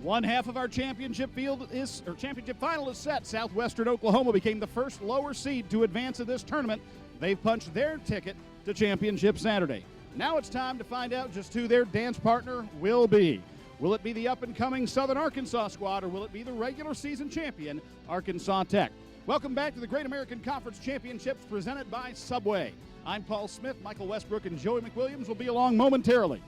One half of our championship final is set. Southwestern Oklahoma became the first lower seed to advance to this tournament. They've punched their ticket to Championship Saturday. Now it's time to find out just who their dance partner will be. Will it be the up-and-coming Southern Arkansas squad, or will it be the regular season champion, Arkansas Tech? Welcome back to the Great American Conference Championships presented by Subway. I'm Paul Smith. Michael Westbrook and Joey McWilliams will be along momentarily.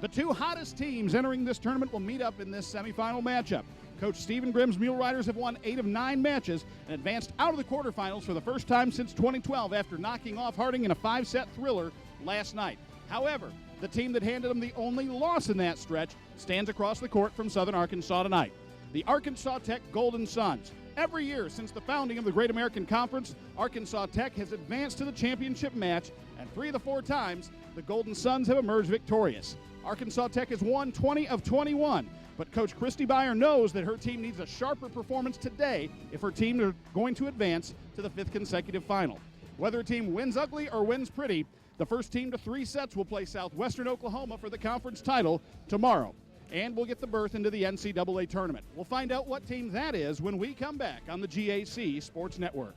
The two hottest teams entering this tournament will meet up in this semifinal matchup. Coach Stephen Grimm's Mule Riders have won 8 of 9 matches and advanced out of the quarterfinals for the first time since 2012 after knocking off Harding in a 5-set thriller last night. However, the team that handed them the only loss in that stretch stands across the court from Southern Arkansas tonight. The Arkansas Tech Golden Suns. Every year since the founding of the Great American Conference, Arkansas Tech has advanced to the championship match, and 3 of the 4 times, the Golden Suns have emerged victorious. Arkansas Tech has won 20 of 21, but Coach Christy Beyer knows that her team needs a sharper performance today if her team are going to advance to the 5th consecutive final. Whether a team wins ugly or wins pretty, the first team to 3 sets will play Southwestern Oklahoma for the conference title tomorrow, and will get the berth into the NCAA tournament. We'll find out what team that is when we come back on the GAC Sports Network.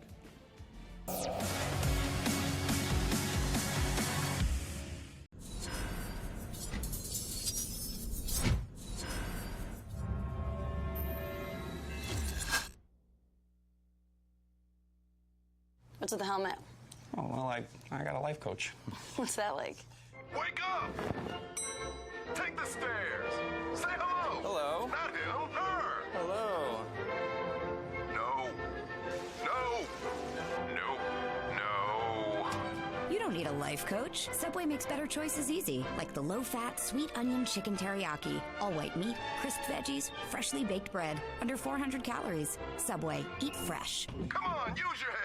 What's with the helmet? Oh, well, I got a life coach. What's that like? Wake up! Take the stairs! Say hello! Hello. Not him, her! Hello. No. No. No. No. You don't need a life coach. Subway makes better choices easy, like the low-fat, sweet onion chicken teriyaki. All white meat, crisp veggies, freshly baked bread, under 400 calories. Subway, eat fresh. Come on, use your head!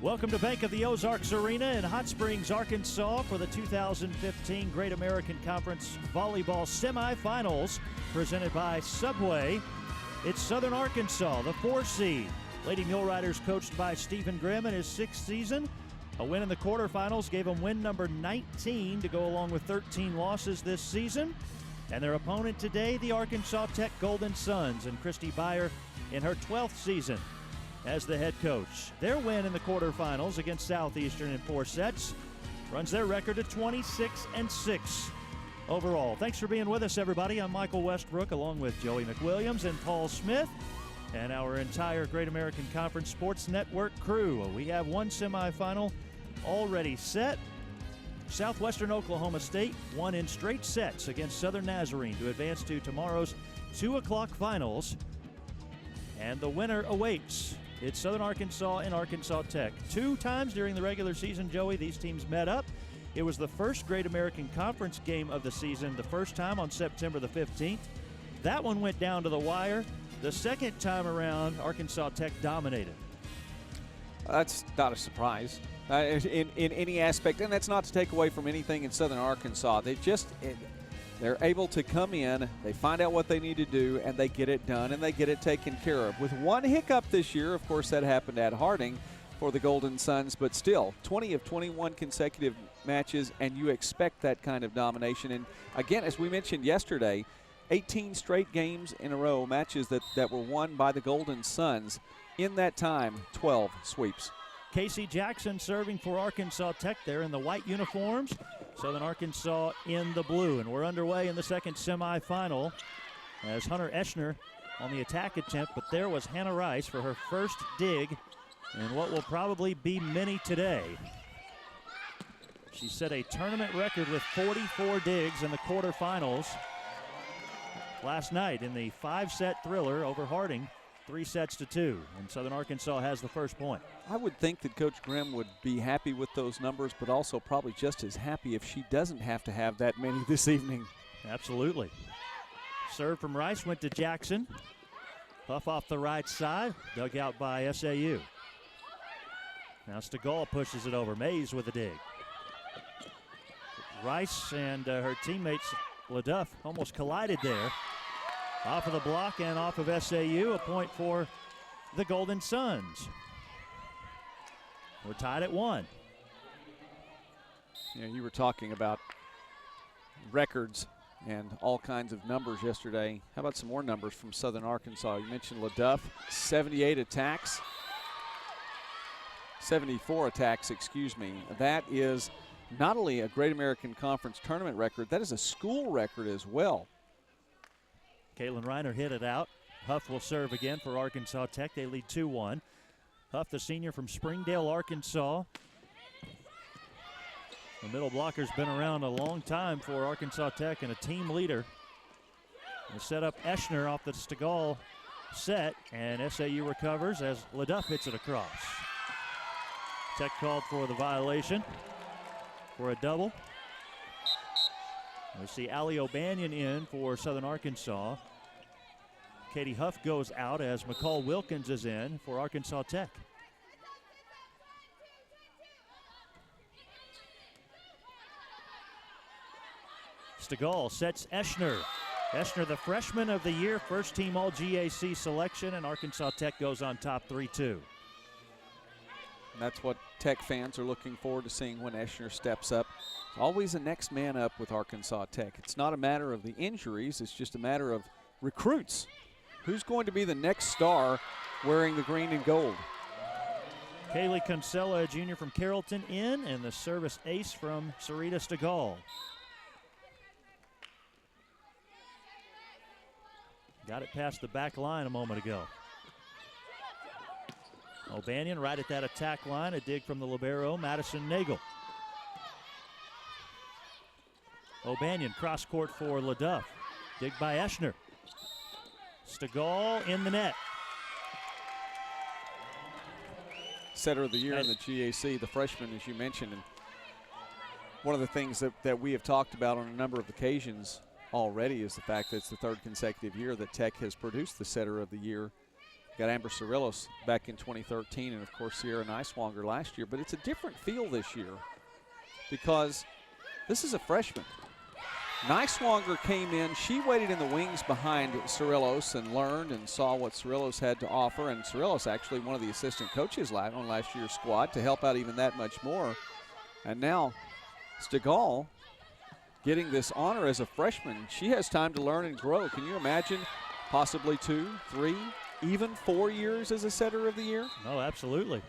Welcome to Bank of the Ozarks Arena in Hot Springs, Arkansas for the 2015 Great American Conference Volleyball Semifinals presented by Subway. It's Southern Arkansas, the 4 seed. Lady Mule Riders coached by Stephen Grimm in his 6th season. A win in the quarterfinals gave them win number 19 to go along with 13 losses this season. And their opponent today, the Arkansas Tech Golden Suns, and Christy Beyer in her 12th season as the head coach. Their win in the quarterfinals against Southeastern in 4 sets runs their record to 26-6 overall. Thanks for being with us, everybody. I'm Michael Westbrook, along with Joey McWilliams and Paul Smith and our entire Great American Conference Sports Network crew. We have one semifinal already set. Southwestern Oklahoma State won in straight sets against Southern Nazarene to advance to tomorrow's 2 o'clock finals. And the winner awaits. It's Southern Arkansas and Arkansas Tech. 2 times during the regular season, Joey, these teams met up. It was the first Great American Conference game of the season, the first time on September the 15th. That one went down to the wire. The second time around, Arkansas Tech dominated. That's not a surprise in any aspect, and that's not to take away from anything in Southern Arkansas. They're able to come in, they find out what they need to do, and they get it done, and they get it taken care of. With one hiccup this year, of course, that happened at Harding for the Golden Suns, but still, 20 of 21 consecutive matches, and you expect that kind of domination. And again, as we mentioned yesterday, 18 straight games in a row, matches that were won by the Golden Suns. In that time, 12 sweeps. Casey Jackson serving for Arkansas Tech there in the white uniforms. Southern Arkansas in the blue. And we're underway in the second semifinal as Hunter Eschner on the attack attempt. But there was Hannah Rice for her first dig in what will probably be many today. She set a tournament record with 44 digs in the quarterfinals last night in the 5-set thriller over Harding 3-2, and Southern Arkansas has the first point. I would think that Coach Grimm would be happy with those numbers, but also probably just as happy if she doesn't have to have that many this evening. Absolutely. Serve from Rice went to Jackson. Huff off the right side, dug out by SAU. Now Stegall pushes it over. Mays with a dig. Rice and her teammates, LaDuff, almost collided there. Off of the block and off of SAU, a point for the Golden Suns. We're tied at 1. You know, you were talking about records and all kinds of numbers yesterday. How about some more numbers from Southern Arkansas? You mentioned LaDuff, 78 attacks. 74 attacks, excuse me. That is not only a Great American Conference tournament record, that is a school record as well. Caitlin Reiner hit it out. Huff will serve again for Arkansas Tech. They lead 2-1. Huff, the senior from Springdale, Arkansas. The middle blocker's been around a long time for Arkansas Tech and a team leader. They set up Eschner off the Stegall set, and SAU recovers as LaDuff hits it across. Tech called for the violation for a double. We see Ali O'Banion in for Southern Arkansas. Katie Huff goes out as McCall Wilkins is in for Arkansas Tech. Stegall sets Eschner. Eschner, the freshman of the year, first team all GAC selection, and Arkansas Tech goes on top 3-2. That's what Tech fans are looking forward to seeing when Eschner steps up. It's always a next man up with Arkansas Tech. It's not a matter of the injuries, it's just a matter of recruits. Who's going to be the next star wearing the green and gold? Kaylee Kinsella, a junior from Carrollton, in, and the service ace from Sarita Stegall. Got it past the back line a moment ago. O'Banion right at that attack line, a dig from the libero, Madison Nagel. O'Banion cross court for LaDuff. Dig by Eschner. Stegall in the net. Setter of the year in the GAC, the freshman, as you mentioned. And one of the things that we have talked about on a number of occasions already is the fact that it's the third consecutive year that Tech has produced the setter of the year. Got Amber Cirillos back in 2013 and, of course, Sierra Niswanger last year. But it's a different feel this year because this is a freshman. Niswanger came in. She waited in the wings behind Cirillos and learned and saw what Cirillos had to offer. And Cirillos actually one of the assistant coaches on last year's squad to help out even that much more. And now Stegall getting this honor as a freshman. She has time to learn and grow. Can you imagine possibly 2, 3, even 4 years as a setter of the year? Oh, absolutely.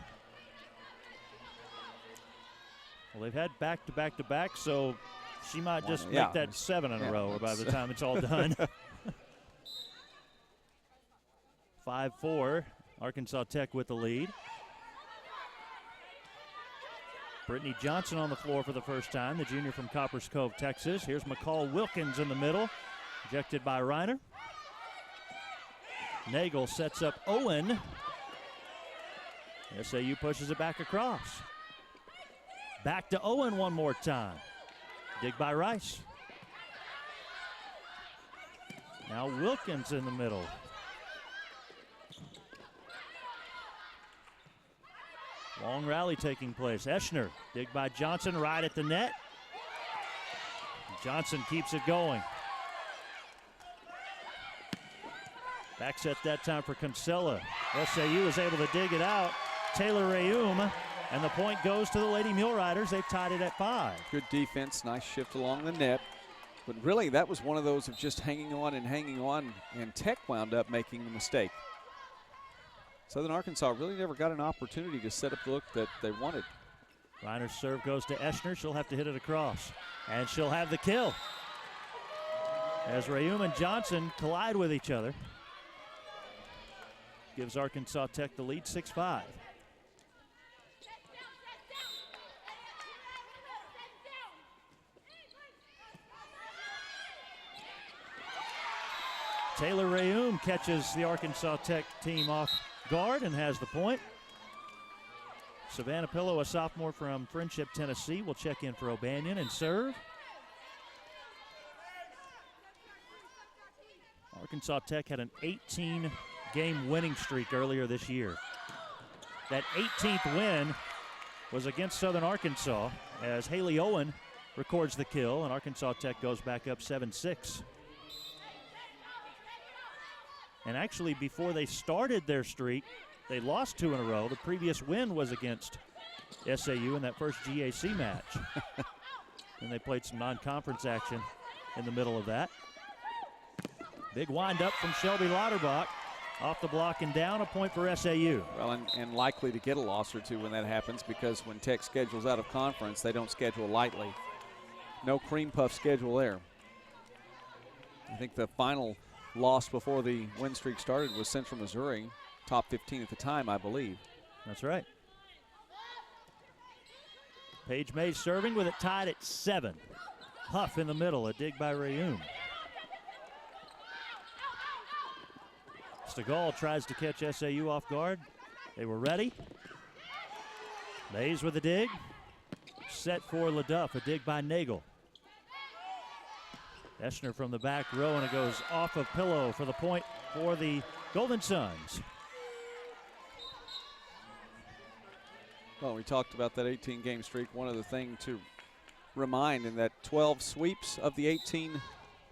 Well, they've had back-to-back-to-back, so she might just make that 7 in a row by the time it's all done. 5-4, Arkansas Tech with the lead. Brittany Johnson on the floor for the first time, the junior from Coppers Cove, Texas. Here's McCall Wilkins in the middle, ejected by Reiner. Nagel sets up Owen. SAU pushes it back across. Back to Owen one more time. Dig by Rice. Now Wilkins in the middle. Long rally taking place. Eschner, dig by Johnson, right at the net. Johnson keeps it going. Back set that time for Kinsella. SAU is able to dig it out. Taylor Rayum, and the point goes to the Lady Mule Riders. They've tied it at 5. Good defense, nice shift along the net. But really, that was one of those of just hanging on, and Tech wound up making the mistake. Southern Arkansas really never got an opportunity to set up the look that they wanted. Reiner's serve goes to Eschner. She'll have to hit it across, and she'll have the kill. As Rayum and Johnson collide with each other. Gives Arkansas Tech the lead, 6-5. Taylor Rayum catches the Arkansas Tech team off guard and has the point. Savannah Pillow, a sophomore from Friendship, Tennessee, will check in for O'Banion and serve. Arkansas Tech had an 18-game winning streak earlier this year. That 18th win was against Southern Arkansas as Haley Owen records the kill, and Arkansas Tech goes back up 7-6. And actually, before they started their streak, they lost 2 in a row. The previous win was against SAU in that first GAC match. And they played some non-conference action in the middle of that. Big wind-up from Shelby Lauterbach. Off the block and down, a point for SAU. Well, and likely to get a loss or two when that happens, because when Tech schedules out of conference, they don't schedule lightly. No cream puff schedule there. I think the final loss before the win streak started was Central Missouri, top 15 at the time, I believe. That's right. Paige May serving with it tied at 7. Huff in the middle, a dig by Rayum. Stegall tries to catch SAU off guard. They were ready. Mays with a dig. Set for LaDuff, a dig by Nagel. Eschner from the back row, and it goes off of Pillow for the point for the Golden Suns. Well, we talked about that 18-game streak. One other thing to remind, in that 12 sweeps of the 18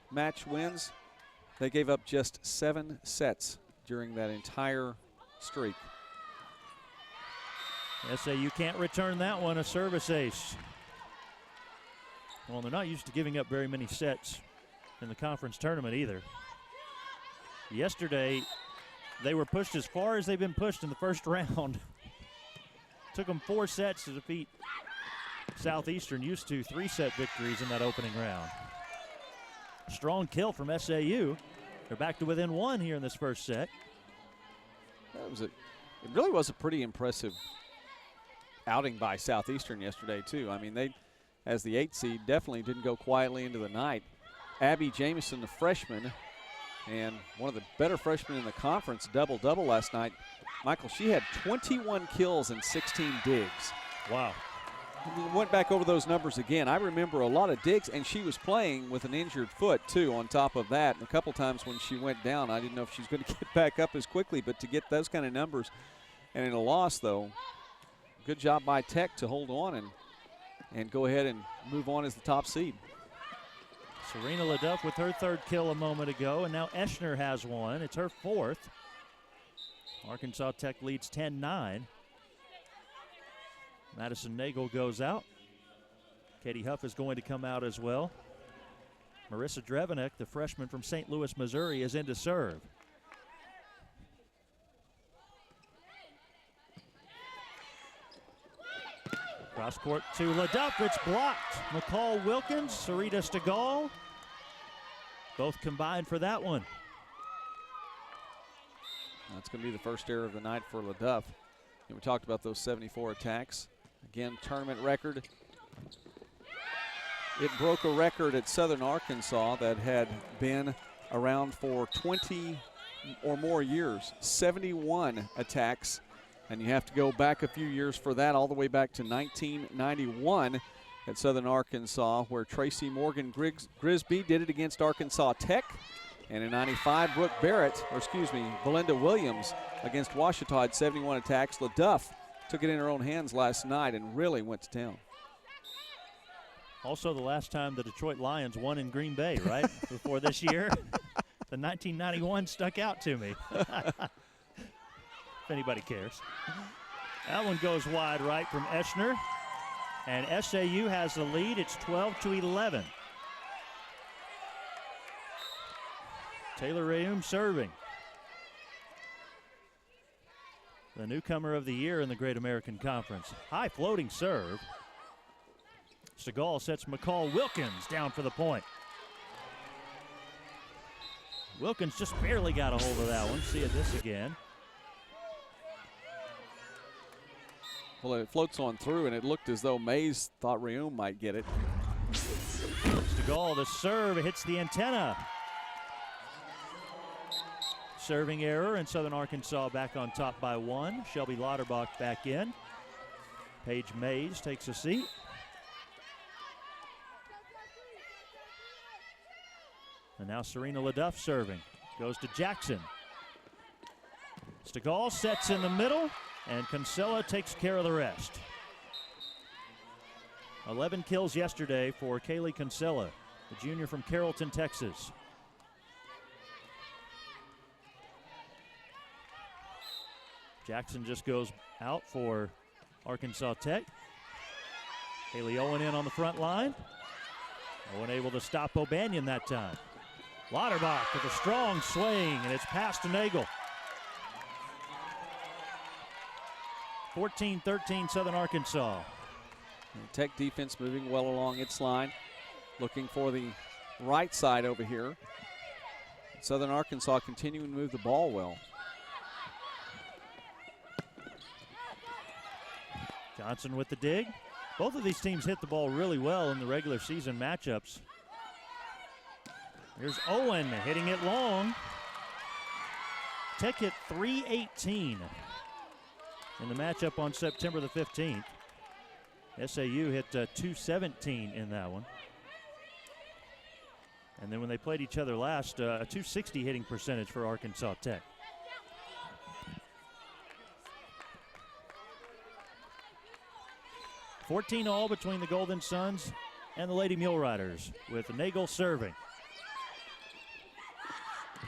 match wins, they gave up just 7 sets during that entire streak. SAU can't return that one, a service ace. Well, they're not used to giving up very many sets in the conference tournament either. Yesterday, they were pushed as far as they've been pushed in the first round. Took them 4 sets to defeat Southeastern, used to 3-set victories in that opening round. Strong kill from SAU. They're back to within 1 here in this first set. It really was a pretty impressive outing by Southeastern yesterday, too. I mean, they, as the 8th seed, definitely didn't go quietly into the night. Abby Jamison, the freshman, and one of the better freshmen in the conference, double-double last night. Michael, she had 21 kills and 16 digs. Wow. We went back over those numbers again. I remember a lot of digs, and she was playing with an injured foot, too, on top of that. And a couple times when she went down, I didn't know if she was going to get back up as quickly, but to get those kind of numbers and in a loss, though, good job by Tech to hold on and go ahead and move on as the top seed. Serena LaDuff with her 3rd kill a moment ago, and now Eschner has one. It's her 4th. Arkansas Tech leads 10-9. Madison Nagel goes out. Katie Huff is going to come out as well. Marissa Drevenek, the freshman from St. Louis, Missouri, is in to serve. Cross court to LaDuff. It's blocked. McCall Wilkins, Sarita Stegall, both combined for that one. That's going to be the first error of the night for LaDuff. And we talked about those 74 attacks. Again, tournament record. It broke a record at Southern Arkansas that had been around for 20 or more years. 71 attacks. And you have to go back a few years for that, all the way back to 1991 at Southern Arkansas, where Tracy Morgan Grisby did it against Arkansas Tech. And in 95, Belinda Williams against Ouachita had 71 attacks. LaDuff took it in her own hands last night and really went to town. Also the last time the Detroit Lions won in Green Bay, right? Before this year. The 1991 stuck out to me. If anybody cares. That one goes wide right from Eschner. And SAU has the lead. It's 12-11. Taylor Rayum serving. The newcomer of the year in the Great American Conference. High floating serve. Stegall sets McCall Wilkins down for the point. Wilkins just barely got a hold of that one. See this again. Well, it floats on through, and it looked as though Mays thought Rayum might get it. Stegall, the serve, hits the antenna. Serving error, and Southern Arkansas back on top by 1. Shelby Lauterbach back in. Paige Mays takes a seat. And now Serena LeDuff serving. Goes to Jackson. Stegall sets in the middle, and Kinsella takes care of the rest. 11 kills yesterday for Kaylee Kinsella, the junior from Carrollton, Texas. Jackson just goes out for Arkansas Tech. Haley Owen in on the front line. Owen able to stop O'Banion that time. Lauterbach with a strong swing, and it's past to Nagel. 14-13 Southern Arkansas. And Tech defense moving well along its line. Looking for the right side over here. Southern Arkansas continuing to move the ball well. Johnson with the dig. Both of these teams hit the ball really well in the regular season matchups. Here's Owen hitting it long. Tech hit 318 in the matchup on September the 15th. SAU hit 217 in that one. And then when they played each other last, a 260 hitting percentage for Arkansas Tech. $14-all between the Golden Suns and the Lady Mule Riders, with Nagel serving.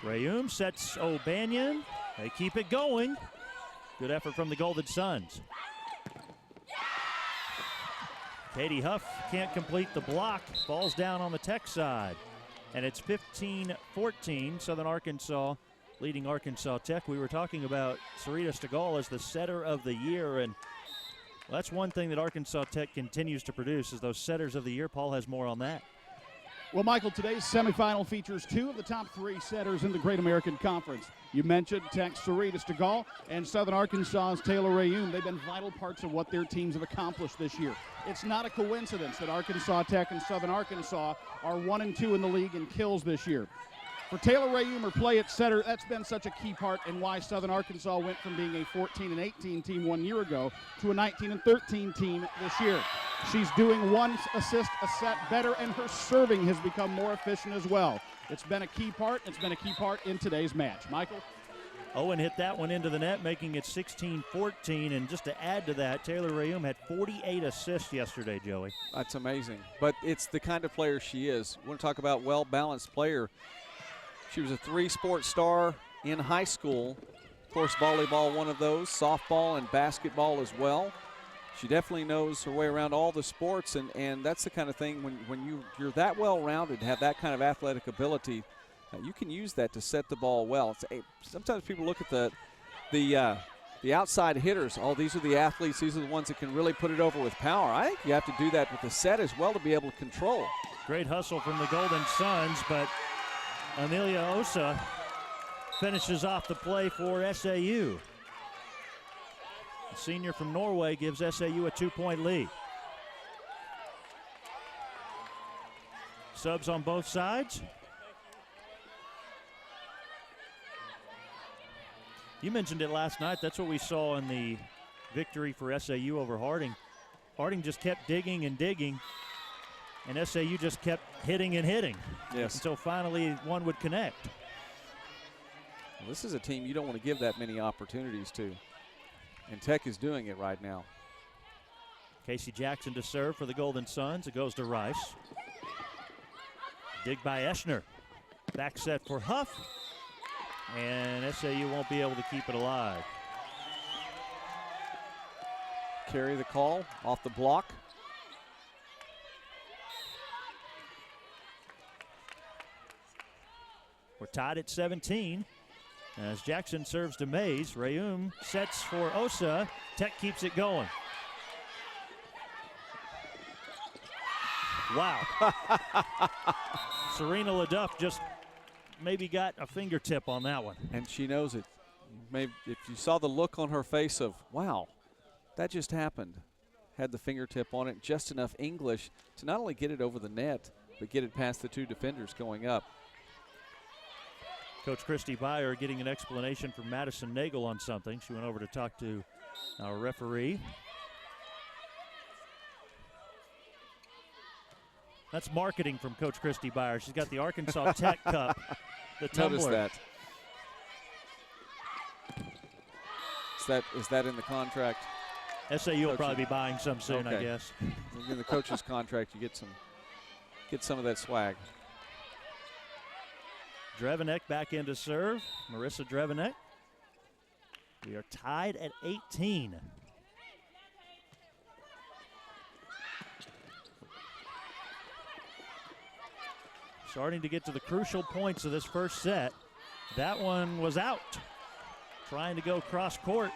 Rayum sets O'Banion. They keep it going. Good effort from the Golden Suns. Katie Huff can't complete the block. Falls down on the Tech side. And it's 15-14, Southern Arkansas leading Arkansas Tech. We were talking about Sarita Stegall as the setter of the year, and that's one thing that Arkansas Tech continues to produce is those setters of the year. Paul has more on that. Well, Michael, today's semifinal features 2 of the top 3 setters in the Great American Conference. You mentioned Tech's Sarita Stegall and Southern Arkansas's Taylor Rayum. They've been vital parts of what their teams have accomplished this year. It's not a coincidence that Arkansas Tech and Southern Arkansas are 1 and 2 in the league in kills this year. For Taylor Rayum, her play at setter, that's been such a key part in why Southern Arkansas went from being a 14-18 team 1 year ago to a 19-13 team this year. She's doing 1 assist a set better, and her serving has become more efficient as well. It's been a key part. It's been a key part in today's match. Michael? Owen hit that one into the net, making it 16-14. And just to add to that, Taylor Rayum had 48 assists yesterday, Joey. That's amazing. But it's the kind of player she is. We want to talk about well-balanced player. She was a 3-sport star in high school. Of course, volleyball, one of those, softball and basketball as well. She definitely knows her way around all the sports, and that's the kind of thing when you're that well-rounded, have that kind of athletic ability, you can use that to set the ball well. Sometimes people look at the outside hitters. Oh, these are the athletes. These are the ones that can really put it over with power. I think you have to do that with the set as well to be able to control. Great hustle from the Golden Suns, but Amelia Osa finishes off the play for SAU. The senior from Norway gives SAU a 2-point lead. Subs on both sides. You mentioned it last night. That's what we saw in the victory for SAU over Harding. Harding just kept digging and digging, and SAU just kept hitting and hitting. Yes. Until finally one would connect. Well, this is a team you don't want to give that many opportunities to. And Tech is doing it right now. Casey Jackson to serve for the Golden Suns. It goes to Rice. Dig by Eschner. Back set for Huff. And SAU won't be able to keep it alive. Carry the call off the block. We're tied at 17. As Jackson serves to Mays, Rayum sets for Osa. Tech keeps it going. Wow. Serena LeDuff just maybe got a fingertip on that one. And she knows it. Maybe if you saw the look on her face of, wow, that just happened. Had the fingertip on it, just enough English to not only get it over the net, but get it past the 2 defenders going up. Coach Christy Byer getting an explanation from Madison Nagel on something. She went over to talk to our referee. That's marketing from Coach Christy Byer. She's got the Arkansas Tech Cup, the tumbler. Notice that. Is that in the contract? SAU will probably be buying some soon, okay. I guess. In the coach's contract, you get some of that swag. Drevenek back in to serve. Marissa Drevenek. We are tied at 18. Starting to get to the crucial points of this first set. That one was out. Trying to go cross court.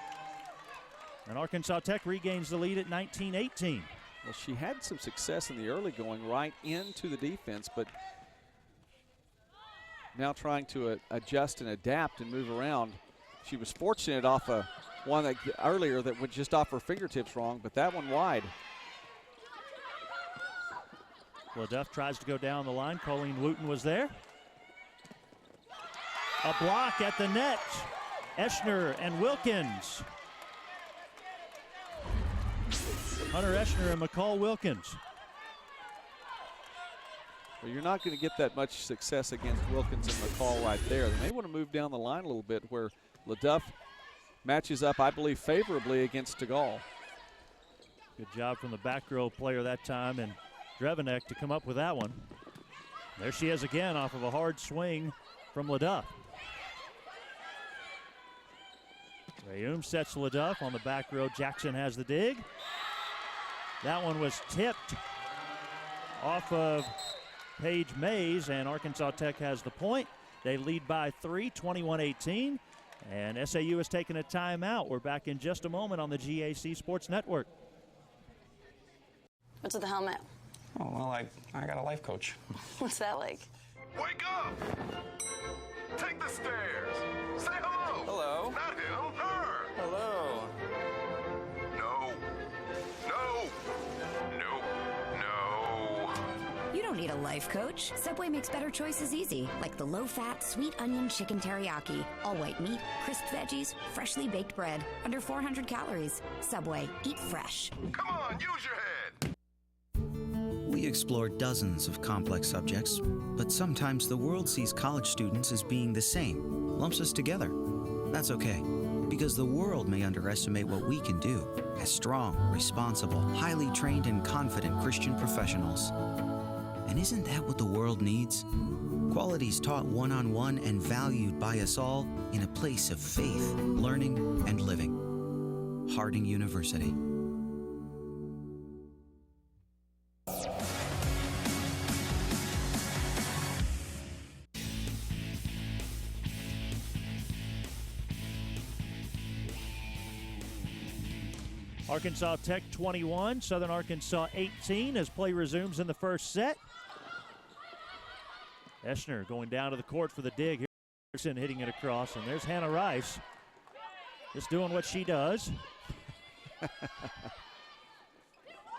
And Arkansas Tech regains the lead at 19-18. Well, she had some success in the early going right into the defense, but now trying to adjust and adapt and move around. She was fortunate off one that earlier that went just off her fingertips wrong, but that one wide. LaDuff tries to go down the line. Colleen Wooten was there. A block at the net. Eschner and Wilkins. Hunter Eschner and McCall Wilkins. Well, you're not going to get that much success against Wilkins and McCall right there. They may want to move down the line a little bit where LaDuff matches up, I believe, favorably against Tegal. Good job from the back row player that time, and Drevenek to come up with that one. There she is again off of a hard swing from LaDuff. Rayum sets LaDuff on the back row. Jackson has the dig. That one was tipped off of Paige Mays, and Arkansas Tech has the point. They lead by 3, 21-18, and SAU has taken a timeout. We're back in just a moment on the GAC Sports Network. What's with the helmet? Oh, well, I got a life coach. What's that like? Wake up! Take the stairs. Say hello. Hello. Not him, her. Hello. No. No. No. No. You don't need a life coach. Subway makes better choices easy, like the low-fat, sweet onion chicken teriyaki. All white meat, crisp veggies, freshly baked bread, under 400 calories. Subway, eat fresh. Come on, use your head. We explore dozens of complex subjects, but sometimes the world sees college students as being the same, lumps us together. That's okay, because the world may underestimate what we can do as strong, responsible, highly trained, and confident Christian professionals. And isn't that what the world needs? Qualities taught one-on-one and valued by us all in a place of faith, learning, and living. Harding University. Arkansas Tech 21, Southern Arkansas 18 as play resumes in the first set. Eschner going down to the court for the dig. Here's hitting it across, and there's Hannah Rice just doing what she does.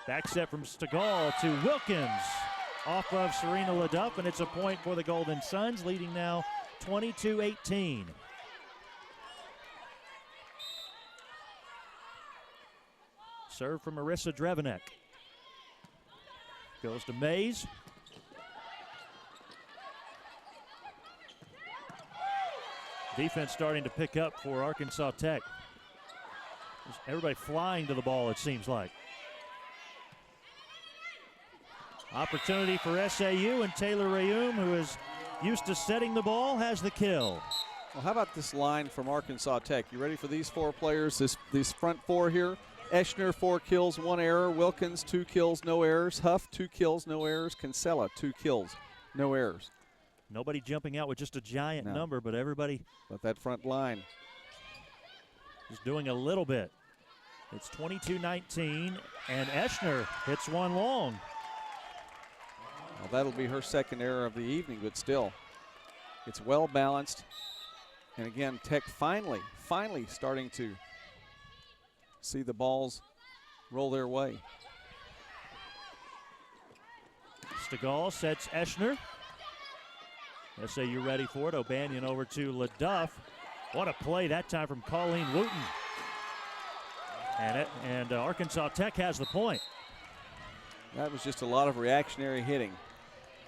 Back set from Stegall to Wilkins off of Serena LaDuff, and it's a point for the Golden Suns, leading now 22-18. Serve from Marissa Drevenek. Goes to Mays. Defense starting to pick up for Arkansas Tech. Just everybody flying to the ball, it seems like. Opportunity for SAU, and Taylor Rayum, who is used to setting the ball, has the kill. Well, how about this line from Arkansas Tech? You ready for these four players, these front four here? Eschner, 4 kills, 1 error. Wilkins, 2 kills, no errors. Huff, 2 kills, no errors. Kinsella, 2 kills, no errors. Nobody jumping out with just a giant number, but everybody. But that front line is doing a little bit. It's 22-19, and Eschner hits one long. Well, that'll be her second error of the evening, but still, it's well balanced. And again, Tech finally starting to see the balls roll their way. Stegall sets Eschner. SAU ready for it. O'Banion over to LaDuff. What a play that time from Colleen Wooten. And Arkansas Tech has the point. That was just a lot of reactionary hitting.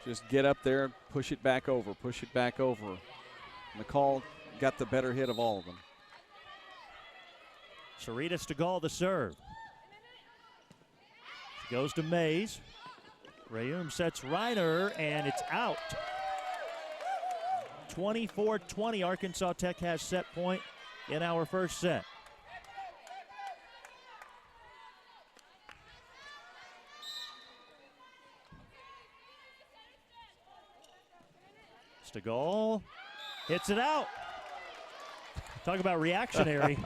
Just get up there, push it back over, push it back over. McCall got the better hit of all of them. Sarita Stegall the serve. She goes to Mays. Rayum sets Reiner, and it's out. 24-20, Arkansas Tech has set point in our first set. Stegall hits it out. Talk about reactionary.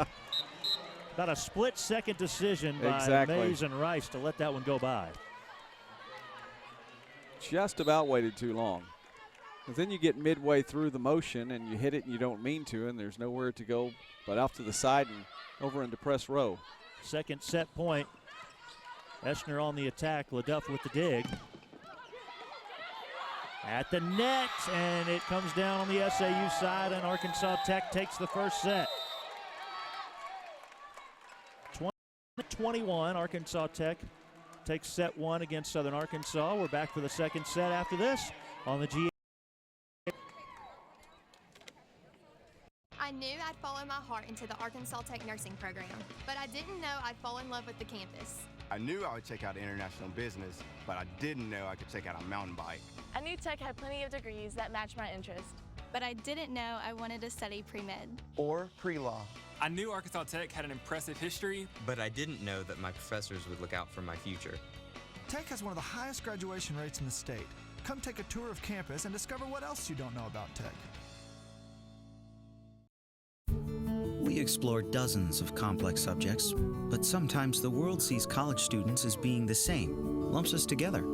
About a split-second decision by Mays and Rice to let that one go by. Just about waited too long. But then you get midway through the motion and you hit it and you don't mean to, and there's nowhere to go but off to the side and over into press row. Second set point. Eschner on the attack. LaDuff with the dig. At the net, and it comes down on the SAU side, and Arkansas Tech takes the first set. 20-21, Arkansas Tech takes set one against Southern Arkansas. We're back for the second set after this on the GAC. I knew I'd follow my heart into the Arkansas Tech nursing program, but I didn't know I'd fall in love with the campus. I knew I would check out international business, but I didn't know I could check out a mountain bike. I knew Tech had plenty of degrees that matched my interest, But I didn't know I wanted to study pre-med. Or pre-law. I knew Arkansas Tech had an impressive history, but I didn't know that my professors would look out for my future. Tech has one of the highest graduation rates in the state. Come take a tour of campus and discover what else you don't know about Tech. We explore dozens of complex subjects, but sometimes the world sees college students as being the same, lumps us together.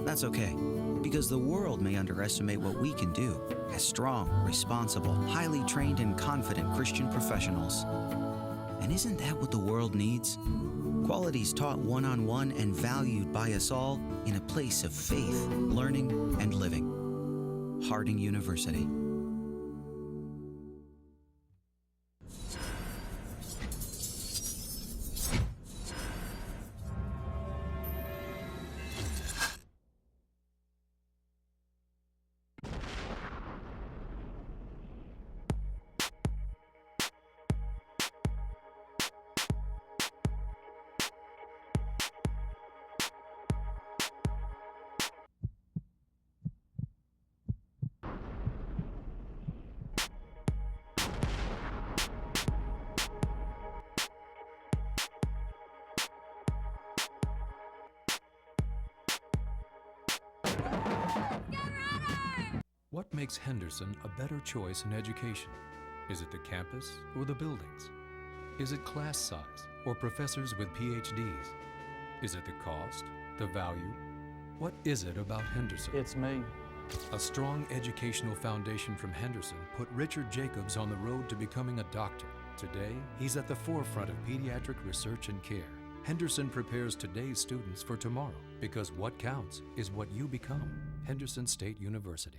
That's okay, because the world may underestimate what we can do as strong, responsible, highly trained, and confident Christian professionals. And isn't that what the world needs? Qualities taught one-on-one and valued by us all in a place of faith, learning, and living. Harding University. What makes Henderson a better choice in education? Is it the campus or the buildings? Is it class size or professors with PhDs? Is it the cost, the value? What is it about Henderson? It's me. A strong educational foundation from Henderson put Richard Jacobs on the road to becoming a doctor. Today, he's at the forefront of pediatric research and care. Henderson prepares today's students for tomorrow because what counts is what you become. Henderson State University.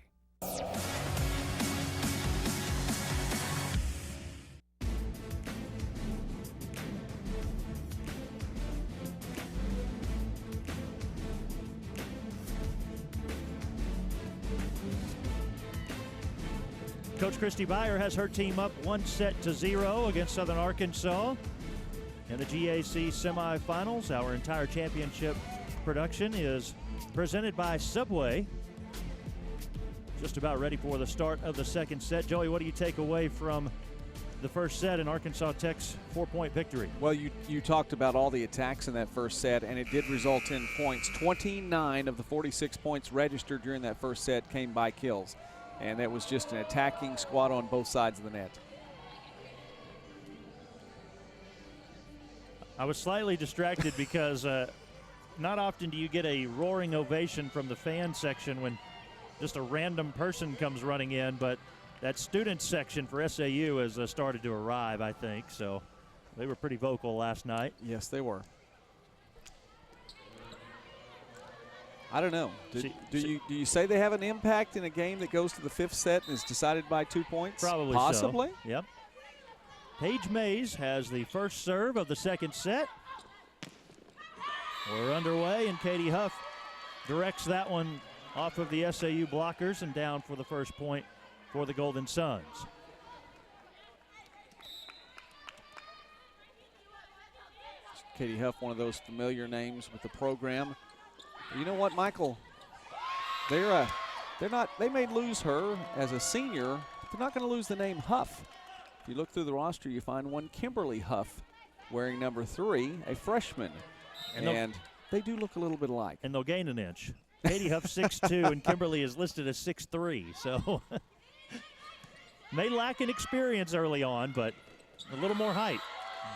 Coach Christy Byer has her team up 1-0 against Southern Arkansas in the GAC semifinals. Our entire championship production is presented by Subway. Just about ready for the start of the second set. Joey, what do you take away from the first set in Arkansas Tech's 4-point victory? Well, you talked about all the attacks in that first set, and it did result in points. 29 of the 46 points registered during that first set came by kills. And that was just an attacking squad on both sides of the net. I was slightly distracted because not often do you get a roaring ovation from the fan section when just a random person comes running in, but that student section for SAU has started to arrive, I think. So they were pretty vocal last night. Yes, they were. I don't know. Do you say they have an impact in a game that goes to the 5th set and is decided by 2 points? Probably Possibly. So. Yep. Paige Mays has the first serve of the second set. We're underway, and Katie Huff directs that one off of the SAU blockers and down for the first point for the Golden Suns. Katie Huff, one of those familiar names with the program. But you know what, Michael? They may lose her as a senior, but they're not going to lose the name Huff. If you look through the roster, you find one Kimberly Huff wearing number 3, a freshman. And they do look a little bit alike. And they'll gain an inch. Katie Huff 6'2", and Kimberly is listed as 6'3", so may lack in experience early on, but a little more height.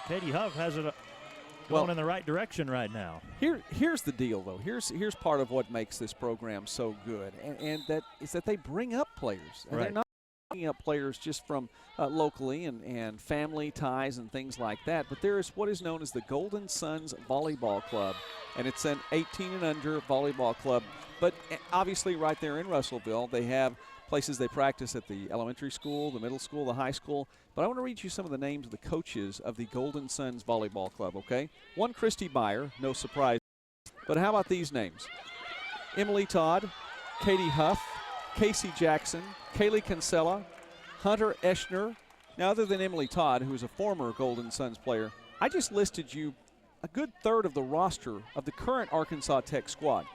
Katie Huff has it going in the right direction right now. Here's the deal, though. Here's part of what makes this program so good, and that is that they bring up players. And they're not bringing up players just from locally and family ties and things like that, but there is what is known as the Golden Suns Volleyball Club, and it's an 18 and under volleyball club. But obviously right there in Russellville, they have places they practice at the elementary school, the middle school, the high school. But I want to read you some of the names of the coaches of the Golden Suns Volleyball Club, okay? One, Christy Byer, no surprise. But how about these names? Emily Todd, Katie Huff, Casey Jackson, Kaylee Kinsella, Hunter Eschner. Now, other than Emily Todd, who's a former Golden Suns player, I just listed you a good third of the roster of the current Arkansas Tech squad.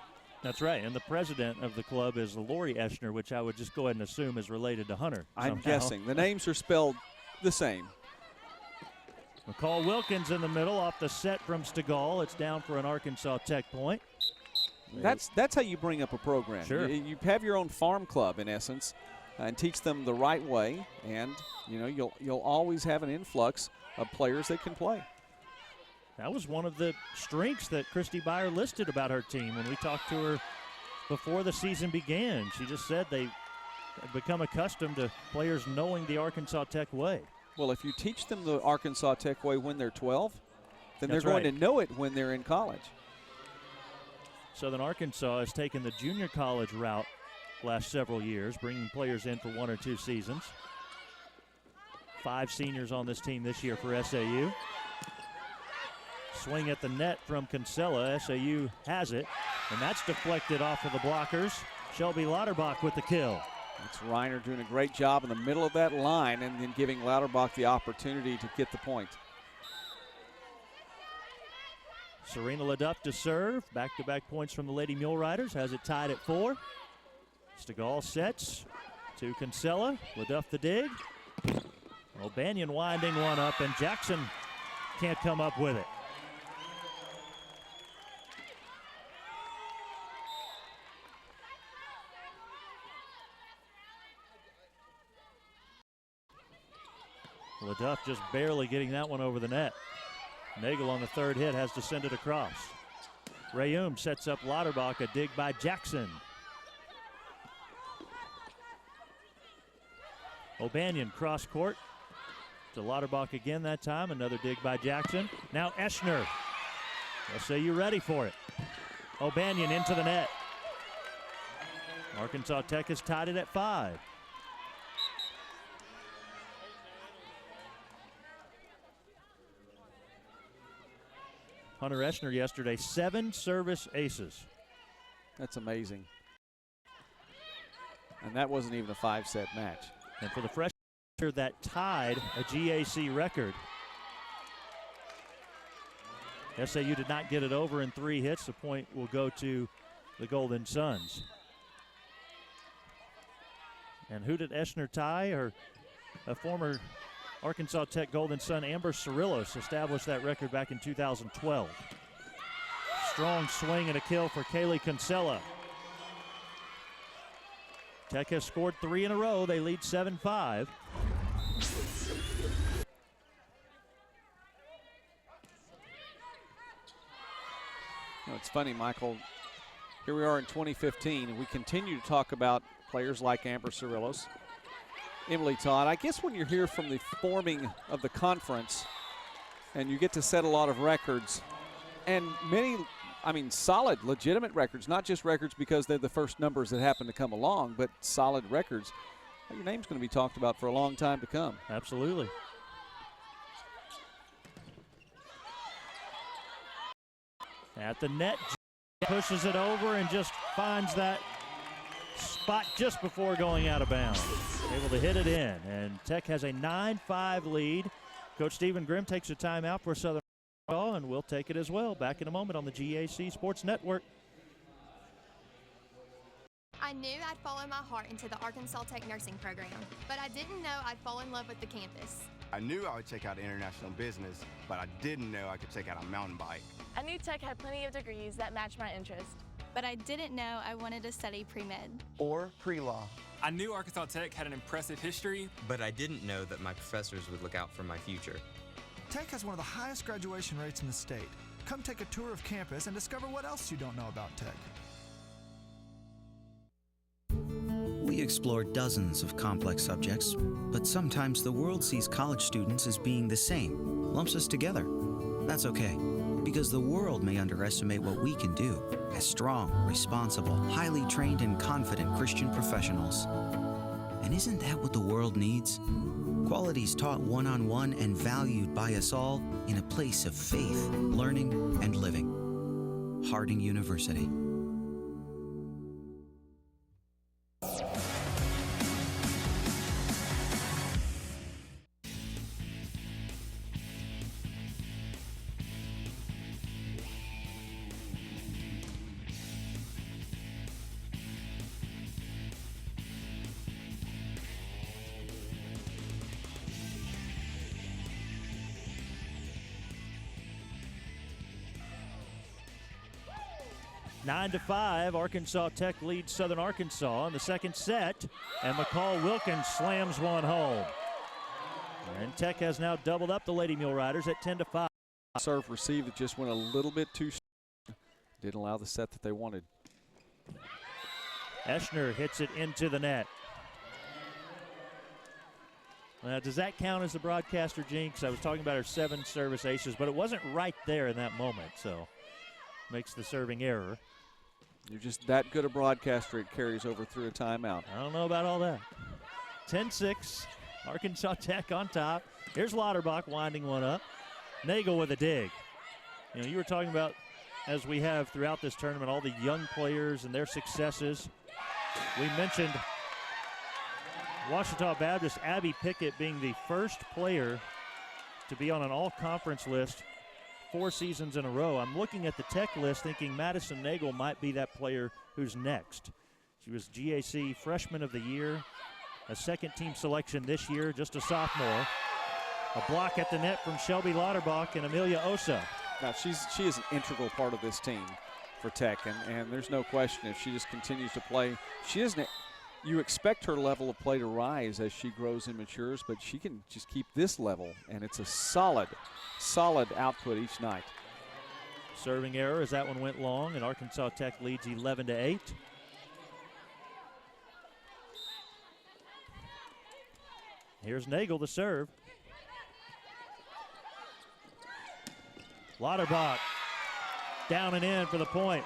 That's right, and the president of the club is Lori Eschner, which I would just go ahead and assume is related to Hunter somehow. I'm guessing. The names are spelled the same. McCall Wilkins in the middle off the set from Stegall. It's down for an Arkansas Tech point. That's how you bring up a program. Sure. You have your own farm club, in essence, and teach them the right way, and you'll always have an influx of players that can play. That was one of the strengths that Christy Byer listed about her team when we talked to her before the season began. She just said they had become accustomed to players knowing the Arkansas Tech way. Well, if you teach them the Arkansas Tech way when they're 12, then That's they're going right. to know it when they're in college. Southern Arkansas has taken the junior college route last several years, bringing players in for 1 or 2 seasons. 5 seniors on this team this year for SAU. Swing at the net from Kinsella. SAU has it, and that's deflected off of the blockers. Shelby Lauterbach with the kill. It's Reiner doing a great job in the middle of that line and then giving Lauterbach the opportunity to get the point. Serena Leduff to serve. Back-to-back points from the Lady Mule Riders. Has it tied at 4. Stegall sets to Kinsella. Leduff the dig. O'Banion winding one up, and Jackson can't come up with it. Leduff just barely getting that one over the net. Nagel on the third hit has to send it across. Rayum sets up Lauterbach, a dig by Jackson. O'Banion cross court to Lauterbach again that time. Another dig by Jackson. Now Eschner. SAU ready for it. O'Banion into the net. Arkansas Tech has tied it at 5. Hunter Eschner yesterday, 7 service aces. That's amazing. And that wasn't even a 5-set match. And for the freshman that tied a GAC record. SAU did not get it over in 3 hits. The point will go to the Golden Suns. And who did Eschner tie? Or a former Arkansas Tech Golden Sun, Amber Cirillos, established that record back in 2012. Strong swing and a kill for Kaylee Kinsella. Tech has scored 3 in a row. They lead 7-5. It's funny, Michael. Here we are in 2015, and we continue to talk about players like Amber Cirillos, Emily Todd. I guess when you're here from the forming of the conference and you get to set a lot of records, and many I mean, solid, legitimate records, not just records because they're the first numbers that happen to come along, but solid records. Your name's going to be talked about for a long time to come. Absolutely. At the net, pushes it over and just finds that spot just before going out of bounds. Able to hit it in, and Tech has a 9-5 lead. Coach Stephen Grimm takes a timeout for Southern Arkansas, and we'll take it as well. Back in a moment on the GAC Sports Network. I knew I'd follow my heart into the Arkansas Tech nursing program, but I didn't know I'd fall in love with the campus. I knew I would check out international business, but I didn't know I could check out a mountain bike. I knew Tech had plenty of degrees that matched my interest. But I didn't know I wanted to study pre-med. Or pre-law. I knew Arkansas Tech had an impressive history, but I didn't know that my professors would look out for my future. Tech has one of the highest graduation rates in the state. Come take a tour of campus and discover what else you don't know about Tech. We explore dozens of complex subjects, but sometimes the world sees college students as being the same, lumps us together. That's okay, because the world may underestimate what we can do as strong, responsible, highly trained, and confident Christian professionals. And isn't that what the world needs? Qualities taught one-on-one and valued by us all in a place of faith, learning, and living. Harding University. Nine to 5, Arkansas Tech leads Southern Arkansas in the second set, and McCall Wilkins slams one home. And Tech has now doubled up the Lady Mule Riders at 10-5. Serve receive that just went a little bit too strong. Didn't allow the set that they wanted. Eschner hits it into the net. Now, does that count as the broadcaster jinx? I was talking about her 7 service aces, but it wasn't right there in that moment, so makes the serving error. You're just that good a broadcaster, it carries over through a timeout. I don't know about all that. 10-6, Arkansas Tech on top. Here's Lauterbach winding one up. Nagel with a dig. You know, you were talking about, as we have throughout this tournament, all the young players and their successes. We mentioned Ouachita Baptist Abby Pickett being the first player to be on an all-conference list 4 seasons in a row. I'm looking at the Tech list thinking Madison Nagel might be that player who's next. She was GAC Freshman of the Year, a second-team selection this year, just a sophomore. A block at the net from Shelby Lauterbach and Amelia Osa. Now, she is an integral part of this team for Tech, and there's no question if she just continues to play. She isn't. You expect her level of play to rise as she grows and matures, but she can just keep this level, and it's a solid output each night. Serving error as that one went long, and Arkansas Tech leads 11-8. Here's Nagel to serve. Lauterbach down and in for the point.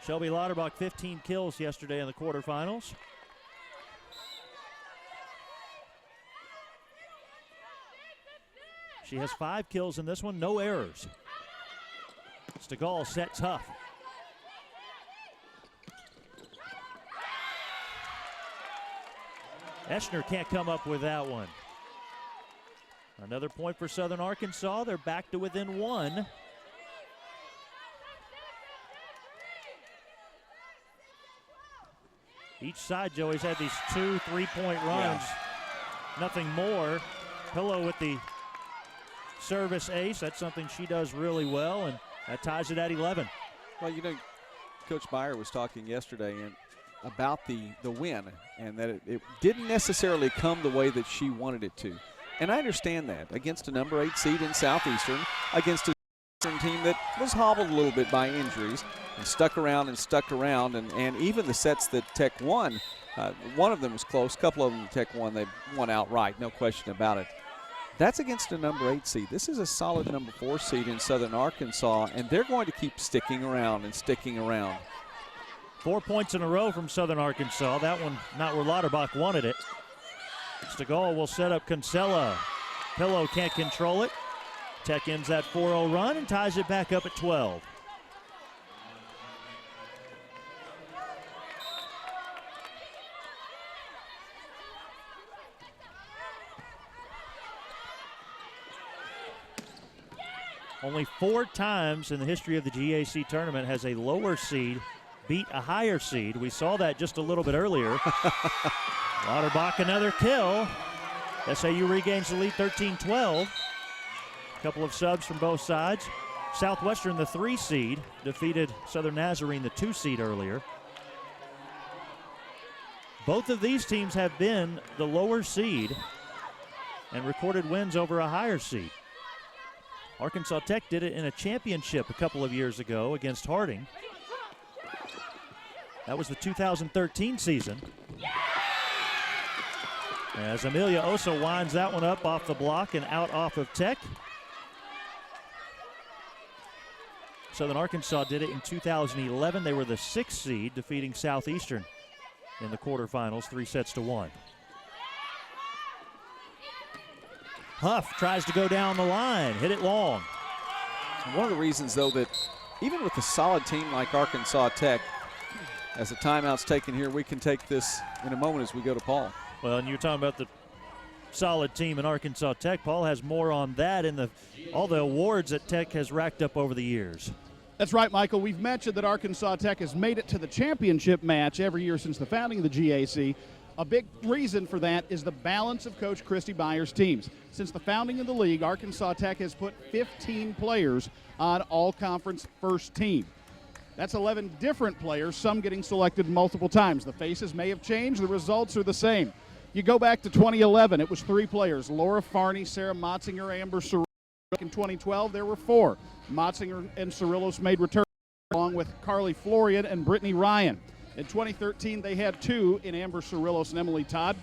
Shelby Lauterbach 15 kills yesterday in the quarterfinals. She has 5 kills in this one, no errors. Stegall set tough. Eschner can't come up with that one. Another point for Southern Arkansas. They're back to within 1. Each side, Joey's had these 2 3-point runs. Yeah. Nothing more. Pillow with the service ace. That's something she does really well, and that ties it at 11. Well, you know, Coach Beyer was talking yesterday about the win, and that it didn't necessarily come the way that she wanted it to. And I understand that. Against a number 8 seed in Southeastern, against a team that was hobbled a little bit by injuries, and stuck around, and even the sets that Tech won, one of them was close. A couple of them Tech won, they won outright, no question about it. that's against a number 8 seed. This is a solid number 4 seed in Southern Arkansas, and they're going to keep sticking around and sticking around. 4 points in a row from Southern Arkansas. That one not where Lauterbach wanted it. Stegall will set up Kinsella. Pillow can't control it. Tech ends that 4-0 run and ties it back up at 12. Only 4 times in the history of the GAC tournament has a lower seed beat a higher seed. We saw that just a little bit earlier. Lauterbach another kill. SAU regains the lead 13-12. A couple of subs from both sides. Southwestern, the 3 seed, defeated Southern Nazarene, the 2 seed earlier. Both of these teams have been the lower seed and recorded wins over a higher seed. Arkansas Tech did it in a championship a couple of years ago against Harding. That was the 2013 season. As Amelia Osa winds that one up off the block and out off of Tech. Southern Arkansas did it in 2011. They were the 6th seed, defeating Southeastern in the quarterfinals, 3-1. Huff tries to go down the line, hit it long. One of the reasons, though, that even with a solid team like Arkansas Tech, as the timeout's taken here, we can take this in a moment as we go to Paul. Well, and you're talking about the solid team in Arkansas Tech. Paul has more on that in all the awards that Tech has racked up over the years. That's right, Michael. We've mentioned that Arkansas Tech has made it to the championship match every year since the founding of the GAC. A big reason for that is the balance of Coach Christy Byer's teams. Since the founding of the league, Arkansas Tech has put 15 players on all-conference first team. That's 11 different players, some getting selected multiple times. The faces may have changed. The results are the same. You go back to 2011, it was 3 players, Laura Farney, Sarah Motzinger, Amber Cirillos. In 2012, there were 4. Motzinger and Cirillos made returns, along with Carly Florian and Brittany Ryan. In 2013, they had 2 in Amber Cirillos and Emily Todd.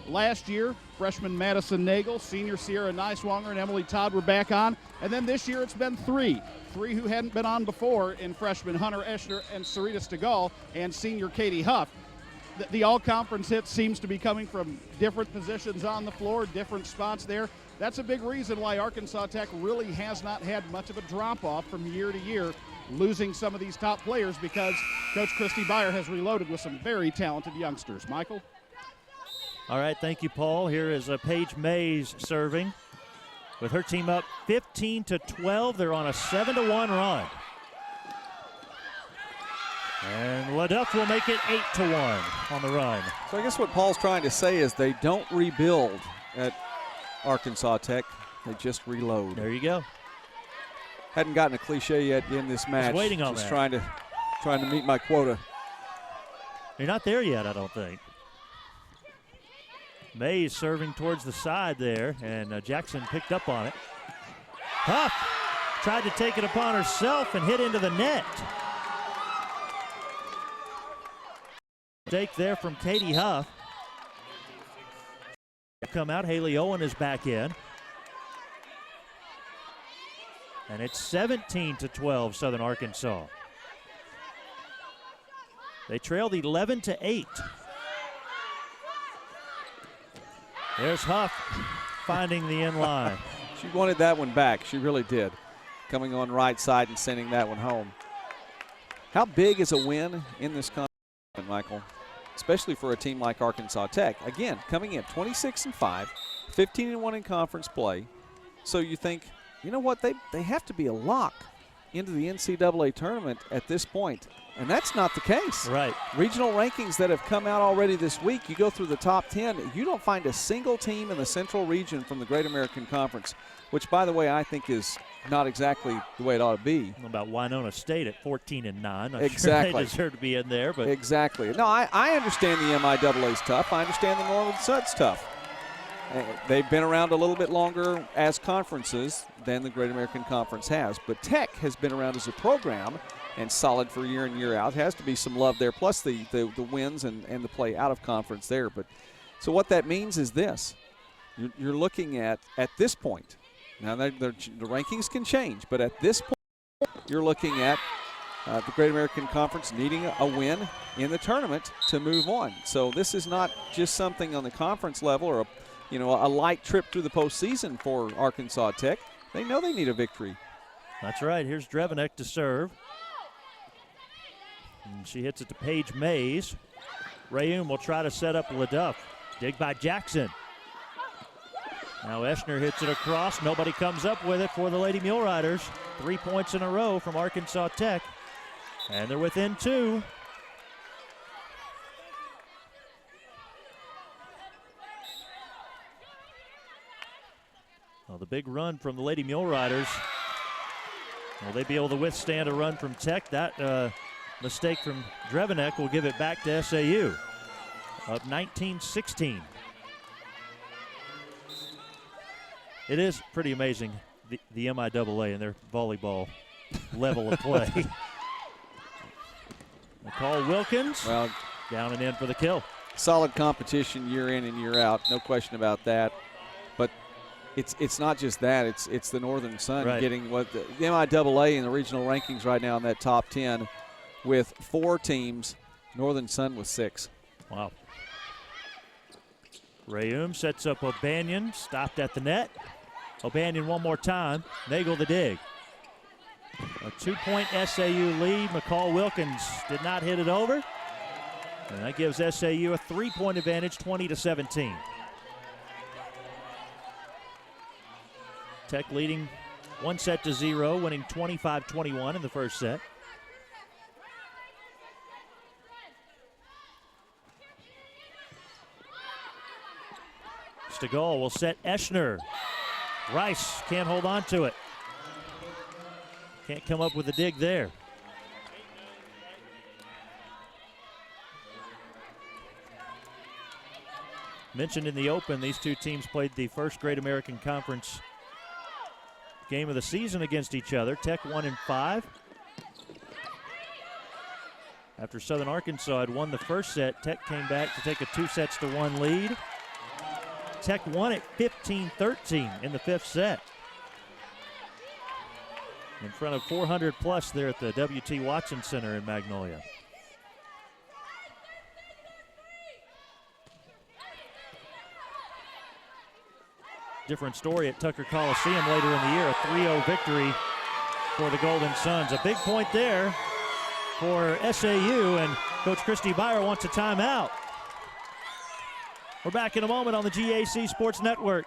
Last year, freshman Madison Nagel, senior Sierra Neiswanger, and Emily Todd were back on. And then this year, it's been 3 who hadn't been on before in freshmen Hunter Eschner and Sarita Stegall and senior Katie Huff. The all-conference hit seems to be coming from different positions on the floor, different spots there. That's a big reason why Arkansas Tech really has not had much of a drop-off from year to year, losing some of these top players because Coach Christy Byer has reloaded with some very talented youngsters. Michael? All right, thank you, Paul. Here is Paige Mays serving. With her team up 15-12, they're on a 7-1 run. And LaDuff will make it 8-1 on the run. So I guess what Paul's trying to say is they don't rebuild at Arkansas Tech. They just reload. There you go. Hadn't gotten a cliche yet in this match. Just waiting on that. Trying to meet my quota. You're not there yet, I don't think. Mays serving towards the side there, and Jackson picked up on it. Huff tried to take it upon herself and hit into the net. Mistake there from Katie Huff. Come out, Haley Owen is back in. And it's 17-12 Southern Arkansas. They trailed 11-8. There's Huff finding the in line. She wanted that one back. She really did. Coming on right side and sending that one home. How big is a win in this competition, Michael? Especially for a team like Arkansas Tech. Again, coming in 26-5, 15-1 in conference play. So you think, you know what, they have to be a lock into the NCAA tournament at this point. And that's not the case. Right. Regional rankings that have come out already this week, you go through the top 10, you don't find a single team in the Central region from the Great American Conference, which, by the way, I think is not exactly the way it ought to be. About Winona State at 14-9. I'm exactly. Sure they deserve to be in there. But exactly. No, I understand the MIAA's tough. I understand the Northern Sud's tough. They've been around a little bit longer as conferences than the Great American Conference has. But Tech has been around as a program and solid for year in, year out. Has to be some love there, plus the wins and the play out of conference there. But so what that means is this. you're looking at this point. Now, the rankings can change, but at this point, you're looking at the Great American Conference needing a win in the tournament to move on. So this is not just something on the conference level or a light trip through the postseason for Arkansas Tech. They know they need a victory. That's right. Here's Drevenek to serve. And she hits it to Paige Mays. Rayum will try to set up LaDuff. Dig by Jackson. Now Eschner hits it across. Nobody comes up with it for the Lady Mule Riders. 3 points in a row from Arkansas Tech. And they're within 2. Well, the big run from the Lady Mule Riders. Will they be able to withstand a run from Tech? That mistake from Drevenek will give it back to SAU. Up 19-16. It is pretty amazing, the MIAA and their volleyball level of play. McCall Wilkins, down and in for the kill. Solid competition year in and year out, no question about that. But it's not just that, it's the Northern Sun getting what the MIAA in the regional rankings right now in that top 10 with 4 teams, Northern Sun with 6. Wow. Rayum sets up O'Banion, stopped at the net. O'Banion one more time. Nagel the dig. A 2-point SAU lead. McCall Wilkins did not hit it over. And that gives SAU a 3-point advantage, 20-17. Tech leading 1-0, winning 25-21 in the first set. Stegall will set Eschner. Rice can't hold on to it. Can't come up with a dig there. Mentioned in the open, these two teams played the first Great American Conference game of the season against each other. Tech 1-5. After Southern Arkansas had won the first set, Tech came back to take a 2-1 lead. Tech won at 15-13 in the 5th set. In front of 400 plus there at the W.T. Watson Center in Magnolia. Different story at Tucker Coliseum later in the year, a 3-0 victory for the Golden Suns. A big point there for SAU, and Coach Christy Byer wants a timeout. We're back in a moment on the GAC Sports Network.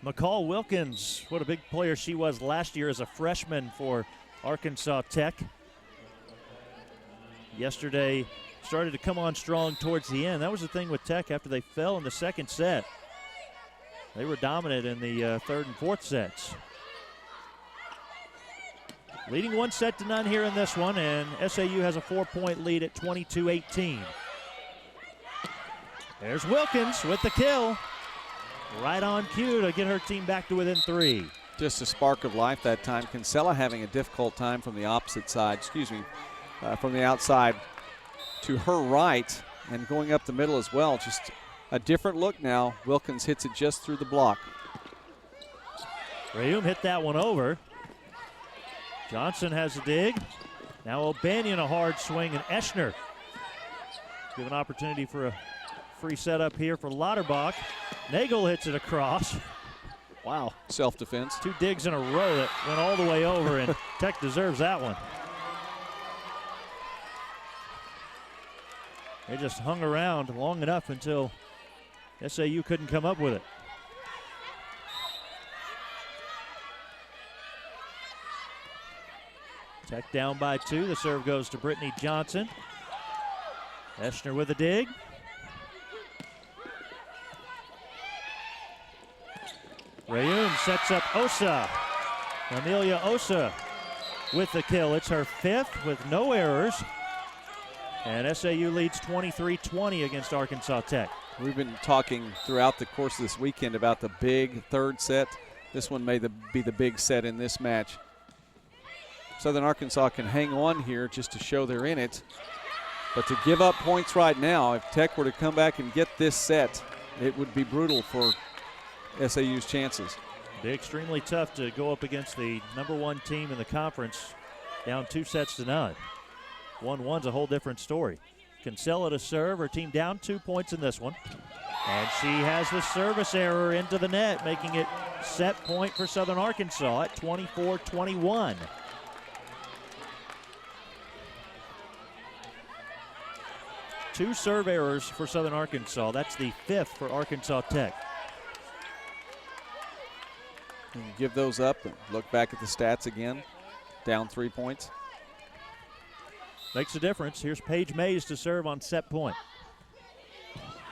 McCall Wilkins, what a big player she was last year as a freshman for Arkansas Tech. Yesterday started to come on strong towards the end. That was the thing with Tech after they fell in the second set. They were dominant in the third and fourth sets. Leading 1-0 here in this one, and SAU has a 4-point lead at 22-18. There's Wilkins with the kill. Right on cue to get her team back to within 3. Just a spark of life that time. Kinsella having a difficult time from the opposite side, from the outside to her right and going up the middle as well. Just a different look now. Wilkins hits it just through the block. Rayum hit that one over. Johnson has a dig. Now O'Banion a hard swing, and Eschner give an opportunity for a free setup here for Lauterbach. Nagel hits it across. Wow. Self-defense. 2 digs in a row that went all the way over, and Tech deserves that one. They just hung around long enough until SAU couldn't come up with it. Tech down by 2. The serve goes to Brittany Johnson. Eschner with a dig. Rayoon sets up Osa. Amelia Osa with the kill. It's her 5th with no errors. And SAU leads 23-20 against Arkansas Tech. We've been talking throughout the course of this weekend about the big third set. This one may be the big set in this match. Southern Arkansas can hang on here just to show they're in it. But to give up points right now, if Tech were to come back and get this set, it would be brutal for SAU's chances. It'd be extremely tough to go up against the #1 team in the conference down 2-0. 1-1's a whole different story. Kinsella to serve, her team down 2 points in this one. And she has the service error into the net, making it set point for Southern Arkansas at 24-21. Two serve errors for Southern Arkansas. That's the 5th for Arkansas Tech. And you give those up and look back at the stats again. Down 3 points. Makes a difference. Here's Paige Mays to serve on set point.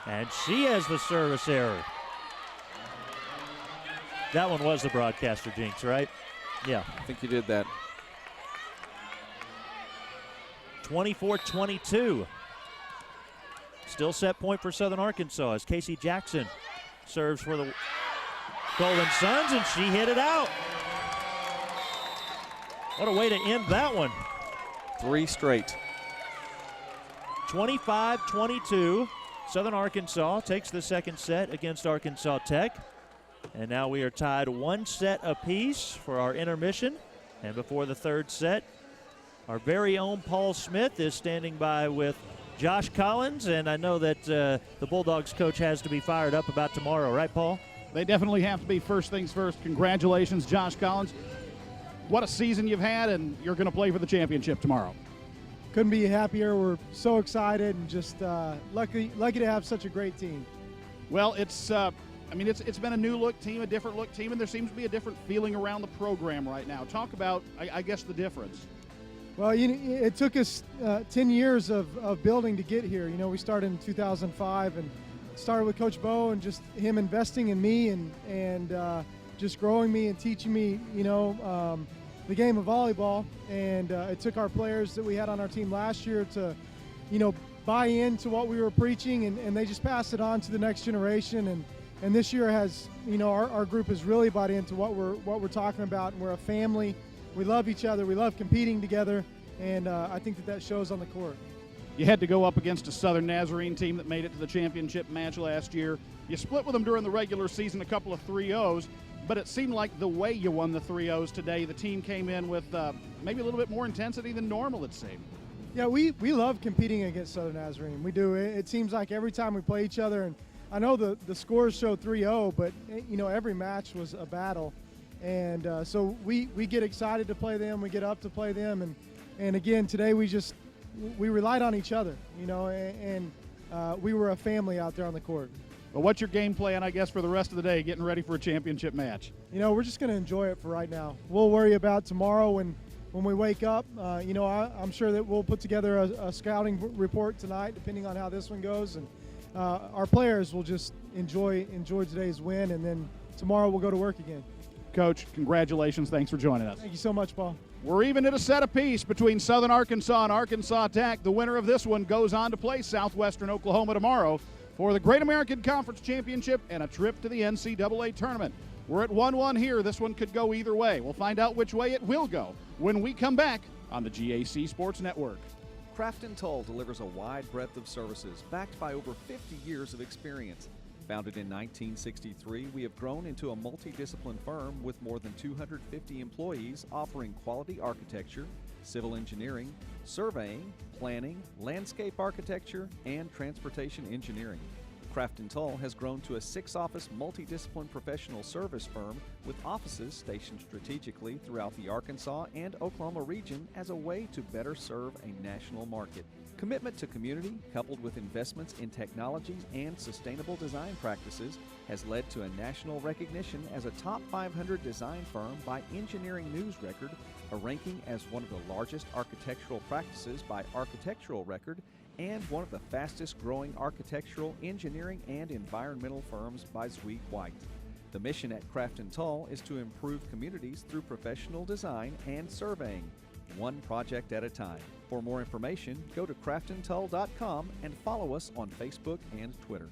And she has the service error. That one was the broadcaster jinx, right? Yeah. I think you did that. 24-22. Still set point for Southern Arkansas as Casey Jackson serves for the Golden Suns, and she hit it out. What a way to end that one. 3 straight. 25-22. Southern Arkansas takes the second set against Arkansas Tech. And now we are tied 1 set apiece for our intermission. And before the third set, our very own Paul Smith is standing by with Josh Collins, and I know that the Bulldogs coach has to be fired up about tomorrow, right, Paul? They definitely have to be. First things first, congratulations, Josh Collins. What a season you've had, and you're going to play for the championship tomorrow. Couldn't be happier. We're so excited and just lucky to have such a great team. Well, it's been a new look team, a different look team, and there seems to be a different feeling around the program right now. Talk about, I guess, the difference. Well, it took us 10 years of building to get here. We started in 2005 and started with Coach Bo and just him investing in me and just growing me and teaching me, the game of volleyball. And it took our players that we had on our team last year to, buy into what we were preaching, and they just passed it on to the next generation. And this year has, our group has really bought into what we're talking about, and we're a family. We love each other. We love competing together, and I think that shows on the court. You had to go up against a Southern Nazarene team that made it to the championship match last year. You split with them during the regular season, a couple of 3-0s, but it seemed like the way you won the 3-0s today, the team came in with maybe a little bit more intensity than normal, it seemed. Yeah, we love competing against Southern Nazarene. We do. It seems like every time we play each other, and I know the scores show 3-0, but every match was a battle. And so we get excited to play them. We get up to play them. And again, today we relied on each other, and we were a family out there on the court. Well, what's your game plan, I guess, for the rest of the day, getting ready for a championship match? We're just going to enjoy it for right now. We'll worry about tomorrow when we wake up. I'm sure that we'll put together a scouting report tonight, depending on how this one goes. And our players will just enjoy today's win, and then tomorrow we'll go to work again. Coach, congratulations. Thanks for joining us. Thank you so much, Paul. We're even at a set apiece between Southern Arkansas and Arkansas Tech. The winner of this one goes on to play Southwestern Oklahoma tomorrow for the Great American Conference Championship and a trip to the NCAA tournament. We're at 1-1 here. This one could go either way. We'll find out which way it will go when we come back on the GAC Sports Network. Craft & Toll delivers a wide breadth of services backed by over 50 years of experience. Founded in 1963, we have grown into a multidiscipline firm with more than 250 employees offering quality architecture, civil engineering, surveying, planning, landscape architecture, and transportation engineering. Craft & Tull has grown to a 6-office multidiscipline professional service firm with offices stationed strategically throughout the Arkansas and Oklahoma region as a way to better serve a national market. Commitment to community, coupled with investments in technologies and sustainable design practices, has led to a national recognition as a top 500 design firm by Engineering News Record, a ranking as one of the largest architectural practices by Architectural Record, and one of the fastest growing architectural, engineering, and environmental firms by Zweig White. The mission at Craft & Tull is to improve communities through professional design and surveying, one project at a time. For more information, go to craftandtull.com and follow us on Facebook and Twitter.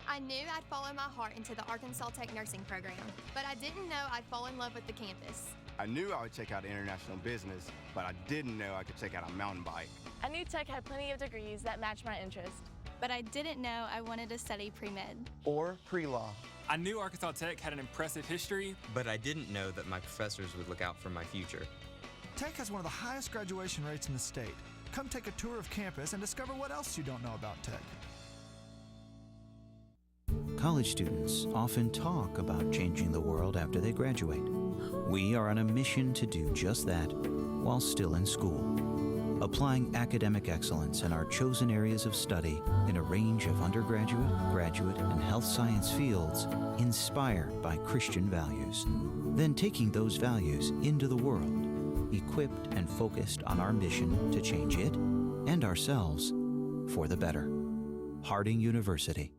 I knew I'd follow my heart into the Arkansas Tech nursing program, but I didn't know I'd fall in love with the campus. I knew I would check out international business, but I didn't know I could check out a mountain bike. I knew Tech had plenty of degrees that matched my interest. But I didn't know I wanted to study pre-med. Or pre-law. I knew Arkansas Tech had an impressive history, but I didn't know that my professors would look out for my future. Tech has one of the highest graduation rates in the state. Come take a tour of campus and discover what else you don't know about Tech. College students often talk about changing the world after they graduate. We are on a mission to do just that while still in school, applying academic excellence in our chosen areas of study in a range of undergraduate, graduate, and health science fields inspired by Christian values. Then taking those values into the world, equipped and focused on our mission to change it and ourselves for the better. Harding University.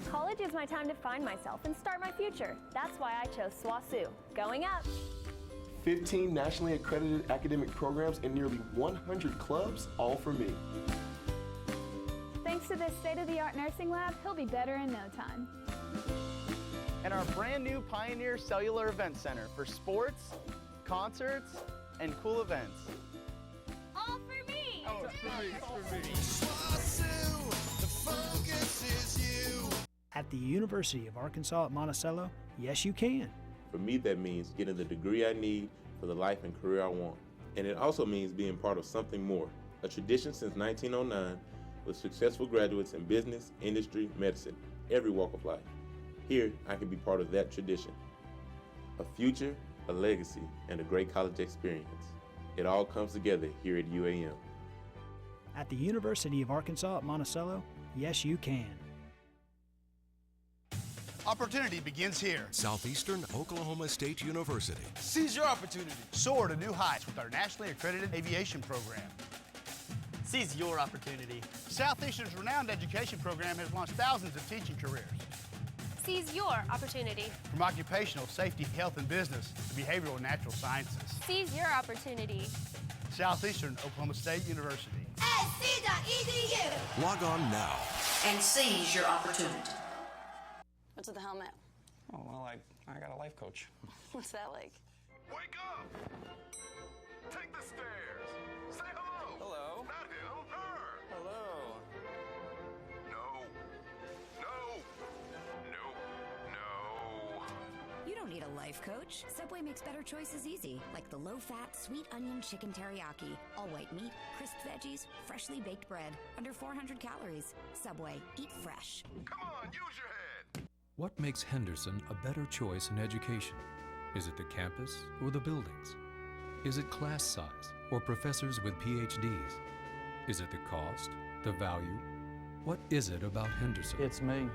College is my time to find myself and start my future. That's why I chose SWASU. Going up! 15 nationally accredited academic programs and nearly 100 clubs, all for me. Thanks to this state-of-the-art nursing lab, he'll be better in no time. And our brand new Pioneer Cellular Event Center for sports, concerts, and cool events. All for me! Oh, for me. SWASU, the focus is you. At the University of Arkansas at Monticello, yes you can. For me, that means getting the degree I need for the life and career I want. And it also means being part of something more, a tradition since 1909 with successful graduates in business, industry, medicine, every walk of life. Here, I can be part of that tradition. A future, a legacy, and a great college experience. It all comes together here at UAM. At the University of Arkansas at Monticello, yes you can. Opportunity begins here. Southeastern Oklahoma State University. Seize your opportunity. Soar to new heights with our nationally accredited aviation program. Seize your opportunity. Southeastern's renowned education program has launched thousands of teaching careers. Seize your opportunity. From occupational, safety, health, and business to behavioral and natural sciences. Seize your opportunity. Southeastern Oklahoma State University. SC.edu. Log on now and seize your opportunity. What's with the helmet? Oh, well, I got a life coach. What's that like? Wake up! Take the stairs. Say hello. Hello. Not him, her. Hello. No. You don't need a life coach. Subway makes better choices easy, like the low-fat, sweet onion chicken teriyaki. All white meat, crisp veggies, freshly baked bread, under 400 calories. Subway, eat fresh. Come on, use your head. What makes Henderson a better choice in education? Is it the campus or the buildings? Is it class size or professors with PhDs? Is it the cost, the value? What is it about Henderson? It's me.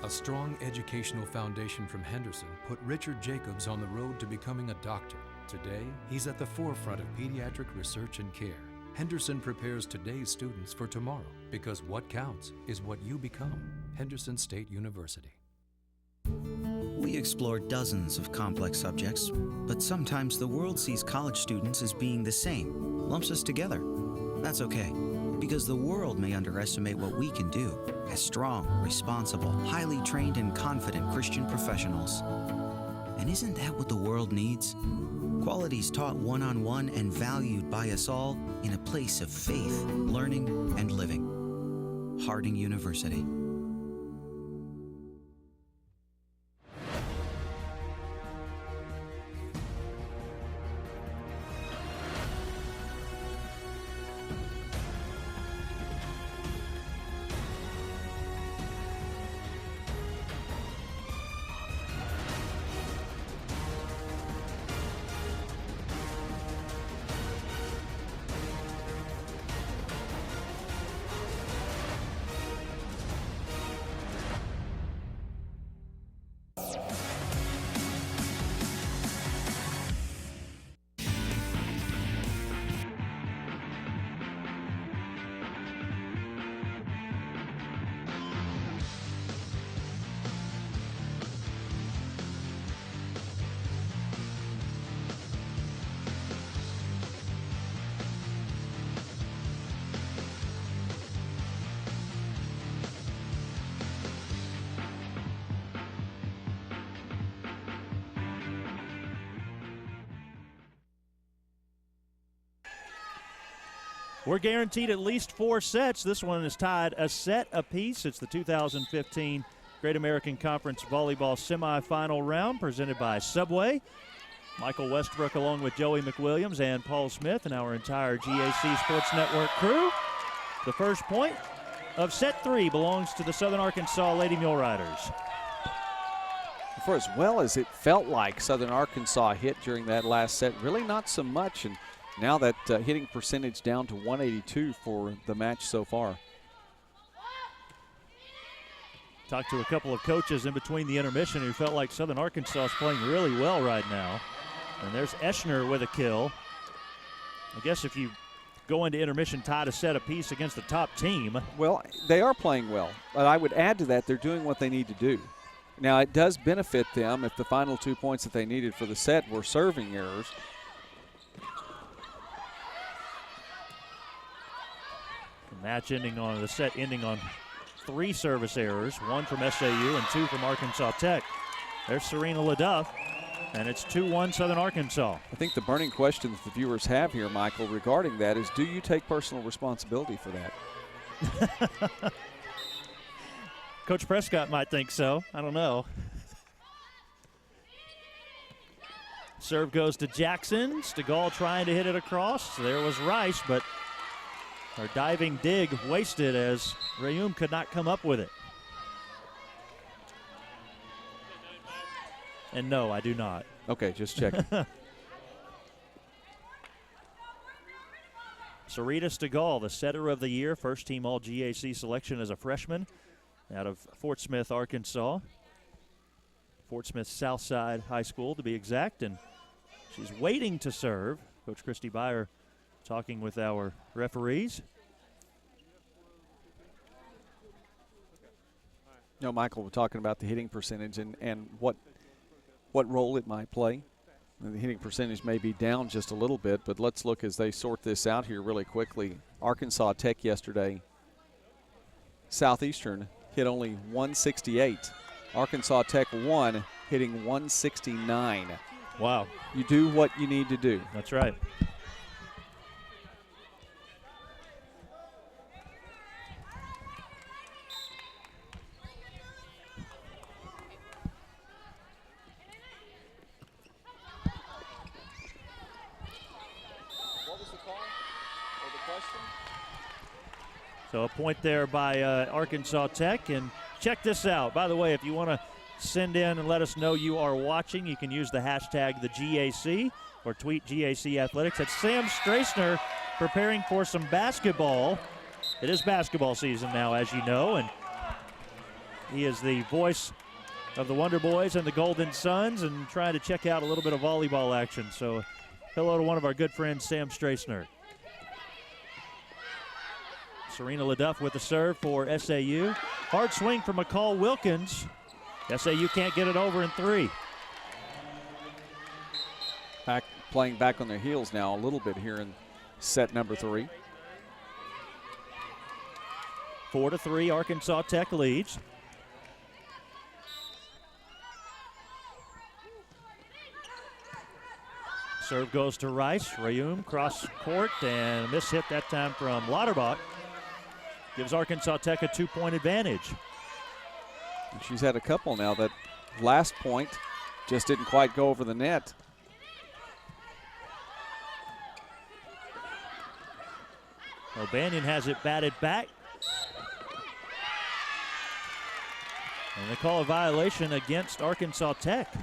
A strong educational foundation from Henderson put Richard Jacobs on the road to becoming a doctor. Today, he's at the forefront of pediatric research and care. Henderson prepares today's students for tomorrow because what counts is what you become. Henderson State University. We explore dozens of complex subjects, but sometimes the world sees college students as being the same, lumps us together. That's okay, because the world may underestimate what we can do as strong, responsible, highly trained, and confident Christian professionals. And isn't that what the world needs? Qualities taught one-on-one and valued by us all in a place of faith, learning, and living. Harding University. We're guaranteed at least 4 sets. This one is tied a set apiece. It's the 2015 Great American Conference Volleyball semifinal round presented by Subway. Michael Westbrook along with Joey McWilliams and Paul Smith and our entire GAC Sports Network crew. The first point of set 3 belongs to the Southern Arkansas Lady Mule Riders. For as well as it felt like Southern Arkansas hit during that last set, really not so much. And now that hitting percentage down to 182 for the match so far. Talked to a couple of coaches in between the intermission who felt like Southern Arkansas is playing really well right now. And there's Eschner with a kill. I guess if you go into intermission tied a set apiece against the top team. Well, they are playing well. But I would add to that, they're doing what they need to do. Now, it does benefit them if the final 2 points that they needed for the set were serving errors. Match ending on the set ending on 3 service errors, 1 from SAU and 2 from Arkansas Tech. There's Serena LaDuff, and it's 2-1 Southern Arkansas. I think the burning question that the viewers have here, Michael, regarding that is, do you take personal responsibility for that? Coach Prescott might think so. I don't know. Serve goes to Jackson. Stegall trying to hit it across. There was Rice, but her diving dig wasted as Rayum could not come up with it. And no, I do not. Okay, just checking. Sarita Stegall, the setter of the year, first team All-GAC selection as a freshman out of Fort Smith, Arkansas. Fort Smith Southside High School, to be exact, and she's waiting to serve. Coach Christy Byer talking with our referees. No, Michael, we're talking about the hitting percentage and what role it might play. The hitting percentage may be down just a little bit, but let's look as they sort this out here really quickly. Arkansas Tech yesterday, Southeastern hit only 168. Arkansas Tech won, hitting 169. Wow. You do what you need to do. That's right. So a point there by Arkansas Tech. And check this out. By the way, if you want to send in and let us know you are watching, you can use the hashtag the GAC or tweet GAC Athletics. That's Sam Strassner preparing for some basketball. It is basketball season now, as you know, and he is the voice of the Wonder Boys and the Golden Suns and trying to check out a little bit of volleyball action. So hello to one of our good friends, Sam Strassner. Serena LaDuff with the serve for SAU. Hard swing for McCall Wilkins. SAU can't get it over in 3. Playing back on their heels now a little bit here in set number 3. 4-3, Arkansas Tech leads. Serve goes to Rice. Rayum cross court and a miss hit that time from Lauterbach. Gives Arkansas Tech a 2-point advantage. She's had a couple now. That last point just didn't quite go over the net. O'Banion has it batted back. And they call a violation against Arkansas Tech.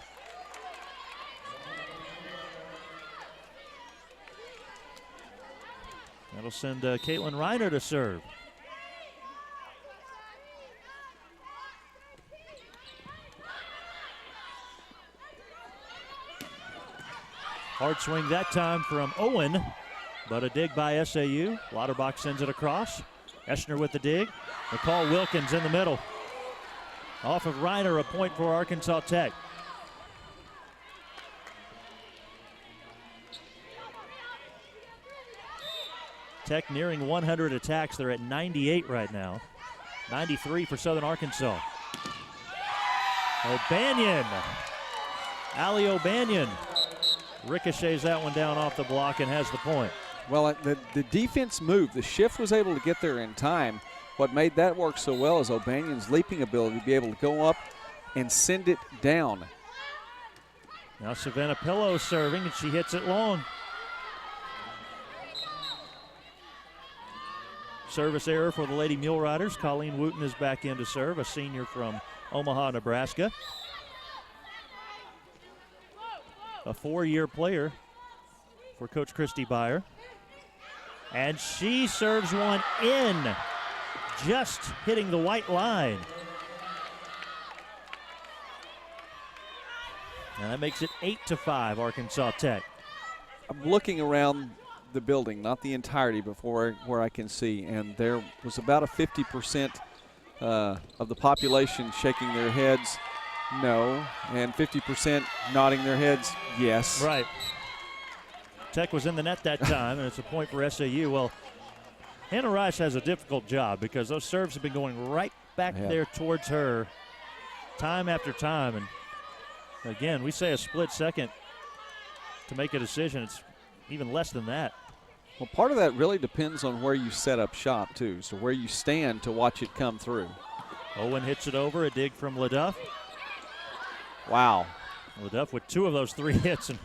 That'll send Caitlin Reiner to serve. Hard swing that time from Owen, but a dig by SAU. Lauterbach sends it across. Eschner with the dig. McCall Wilkins in the middle. Off of Reiner, a point for Arkansas Tech. Tech nearing 100 attacks. They're at 98 right now. 93 for Southern Arkansas. O'Banion. Ali O'Banion ricochets that one down off the block and has the point. Well, the defense moved. The shift was able to get there in time. What made that work so well is O'Banion's leaping ability to be able to go up and send it down. Now Savannah Pillow serving, and she hits it long. Service error for the Lady Mule Riders. Colleen Wooten is back in to serve, a senior from Omaha, Nebraska. A 4-year player for Coach Christy Byer. And she serves one in, just hitting the white line. And that makes it 8-5, Arkansas Tech. I'm looking around the building, not the entirety, but where I can see, and there was about a 50% of the population shaking their heads no, and 50% nodding their heads yes. Right. Tech was in the net that time, and it's a point for SAU. Well, Hannah Rice has a difficult job because those serves have been going right back there towards her time after time. And again, we say a split second to make a decision. It's even less than that. Well, part of that really depends on where you set up shop, too, so where you stand to watch it come through. Owen hits it over, a dig from LaDuff. Wow. LaDuff with 2 of those 3 hits, and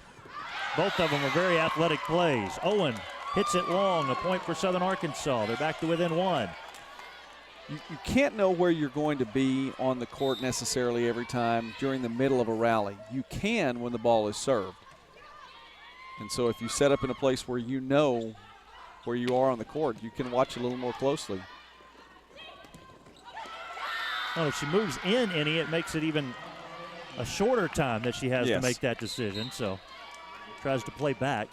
both of them are very athletic plays. Owen hits it long, a point for Southern Arkansas. They're back to within 1. You can't know where you're going to be on the court necessarily every time during the middle of a rally. You can when the ball is served. And so if you set up in a place where you know where you are on the court, you can watch a little more closely. Well, if she moves in any, it makes it even a shorter time that she has to make that decision. So tries to play back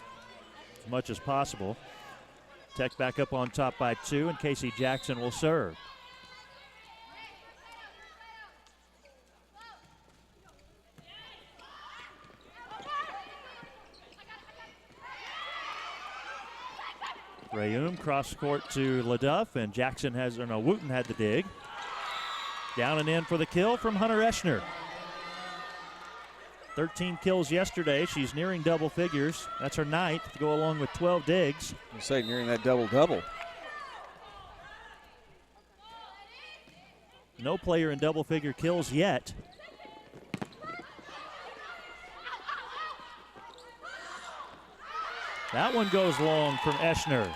as much as possible. Tech back up on top by 2, and Casey Jackson will serve. Rayum cross court to LaDuff, and Wooten had the dig. Down and in for the kill from Hunter Eschner. 13 kills yesterday. She's nearing double figures. That's her 9th to go along with 12 digs. I say nearing that double-double. No player in double-figure kills yet. That one goes long from Eschner.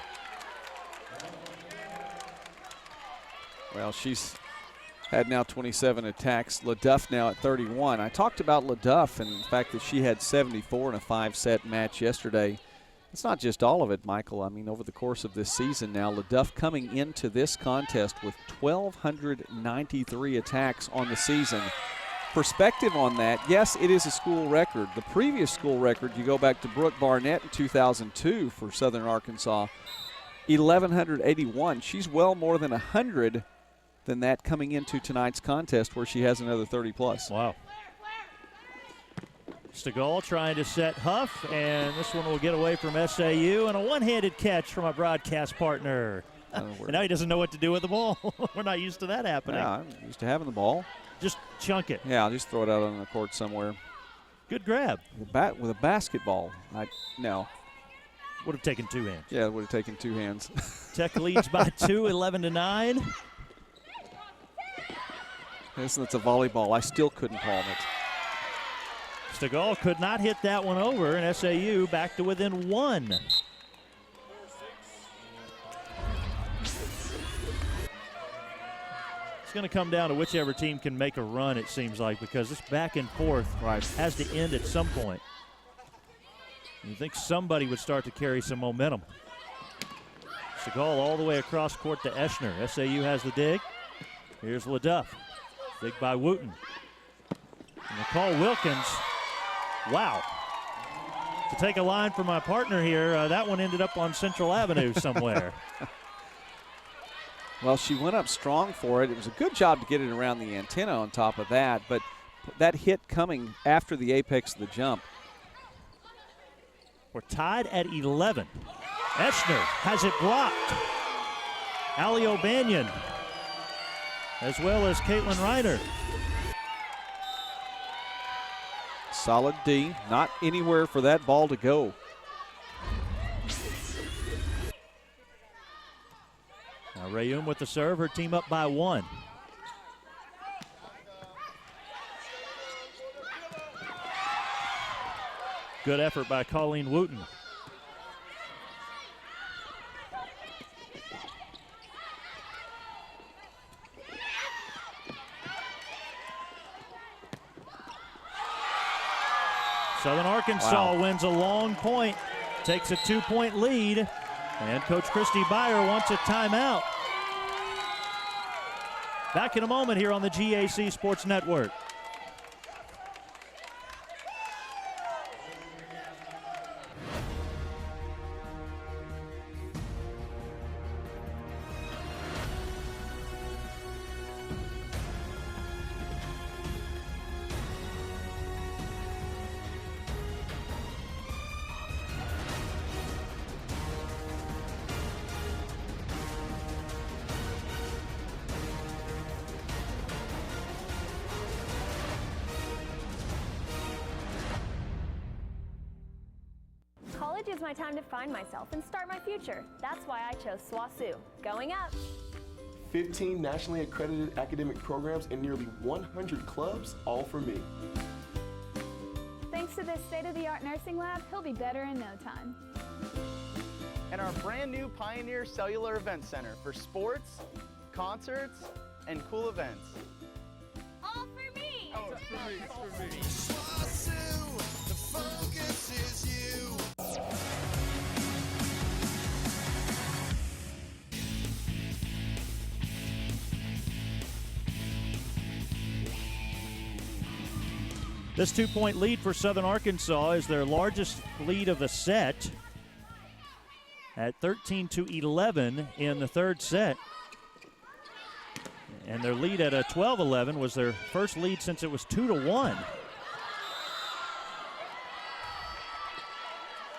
Well, she's had now 27 attacks. LaDuff now at 31. I talked about LaDuff and the fact that she had 74 in a 5-set match yesterday. It's not just all of it, Michael. I mean, over the course of this season now, LaDuff coming into this contest with 1,293 attacks on the season. Perspective on that, yes, it is a school record. The previous school record, you go back to Brooke Barnett in 2002 for Southern Arkansas, 1,181. She's well more than 100 than that coming into tonight's contest where she has another 30-plus. Wow. Stegall trying to set Huff, and this one will get away from SAU, and a one-handed catch from our broadcast partner. And now he doesn't know what to do with the ball. We're not used to that happening. Yeah, I'm used to having the ball. Just chunk it. Yeah, I'll just throw it out on the court somewhere. Good grab. With a basketball. No. Would have taken 2 hands. Yeah, it would have taken 2 hands. Tech leads by 2, 11-9. Listen, it's a volleyball. I still couldn't palm it. Stegall could not hit that one over, and SAU back to within 1. It's going to come down to whichever team can make a run, it seems like, because this back and forth has to end at some point. You think somebody would start to carry some momentum. Stegall all the way across court to Eschner. SAU has the dig. Here's LaDuff. Dig by Wooten. And Nicole Wilkins. Wow. To take a line from my partner here, that one ended up on Central Avenue somewhere. Well, she went up strong for it. It was a good job to get it around the antenna on top of that, but that hit coming after the apex of the jump. We're tied at 11. Eschner has it blocked. Ali O'Banion, as well as Caitlin Reiner. Solid D, not anywhere for that ball to go. Now Rayum with the serve, her team up by 1. Good effort by Colleen Wooten. Southern Arkansas wins a long point, takes a 2-point lead, and Coach Christy Byer wants a timeout. Back in a moment here on the GAC Sports Network. College is my time to find myself and start my future. That's why I chose SWASU. Going up. 15 nationally accredited academic programs and nearly 100 clubs, all for me. Thanks to this state-of-the-art nursing lab, he'll be better in no time. And our brand new Pioneer Cellular Event Center for sports, concerts, and cool events. All for me! Oh, it's for me, it's for me. SWASU, the focus is you. This 2-point lead for Southern Arkansas is their largest lead of the set at 13-11 in the third set. And their lead at a 12-11 was their first lead since it was 2-1.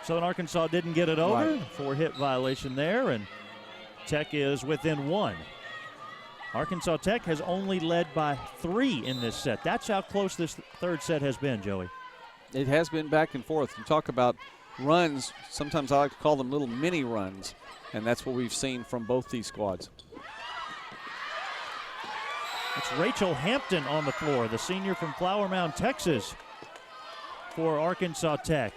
Southern Arkansas didn't get it over. Right. 4-hit violation there, and Tech is within 1. Arkansas Tech has only led by 3 in this set. That's how close this third set has been, Joey. It has been back and forth. You talk about runs, sometimes I like to call them little mini runs, and that's what we've seen from both these squads. It's Rachel Hampton on the floor, the senior from Flower Mound, Texas, for Arkansas Tech.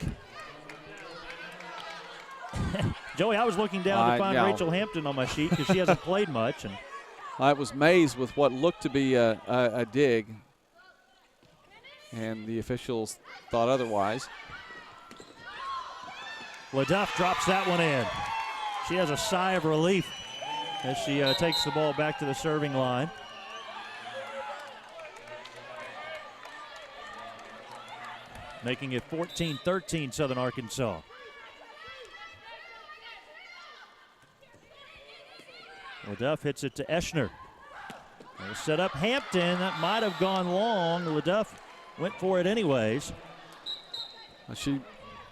Joey, I was looking down to find Rachel Hampton on my sheet because she hasn't played much. And I was mazed with what looked to be a dig, and the officials thought otherwise. LaDuff drops that one in. She has a sigh of relief as she takes the ball back to the serving line. Making it 14-13 Southern Arkansas. LaDuff hits it to Eschner. They'll set up Hampton. That might have gone long. LaDuff went for it anyways. She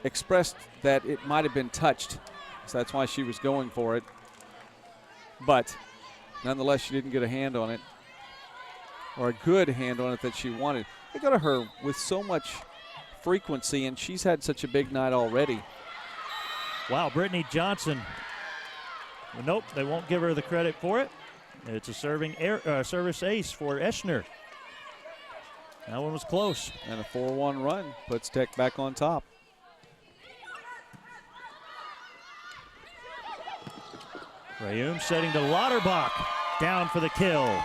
expressed that it might have been touched, so that's why she was going for it. But nonetheless, she didn't get a hand on it, or a good hand on it that she wanted. They go to her with so much frequency, and she's had such a big night already. Wow, Brittany Johnson. Nope, they won't give her the credit for it. It's a service ace for Eschner. That one was close. And a 4-1 run puts Tech back on top. Rayum setting to Lauterbach. Down for the kill.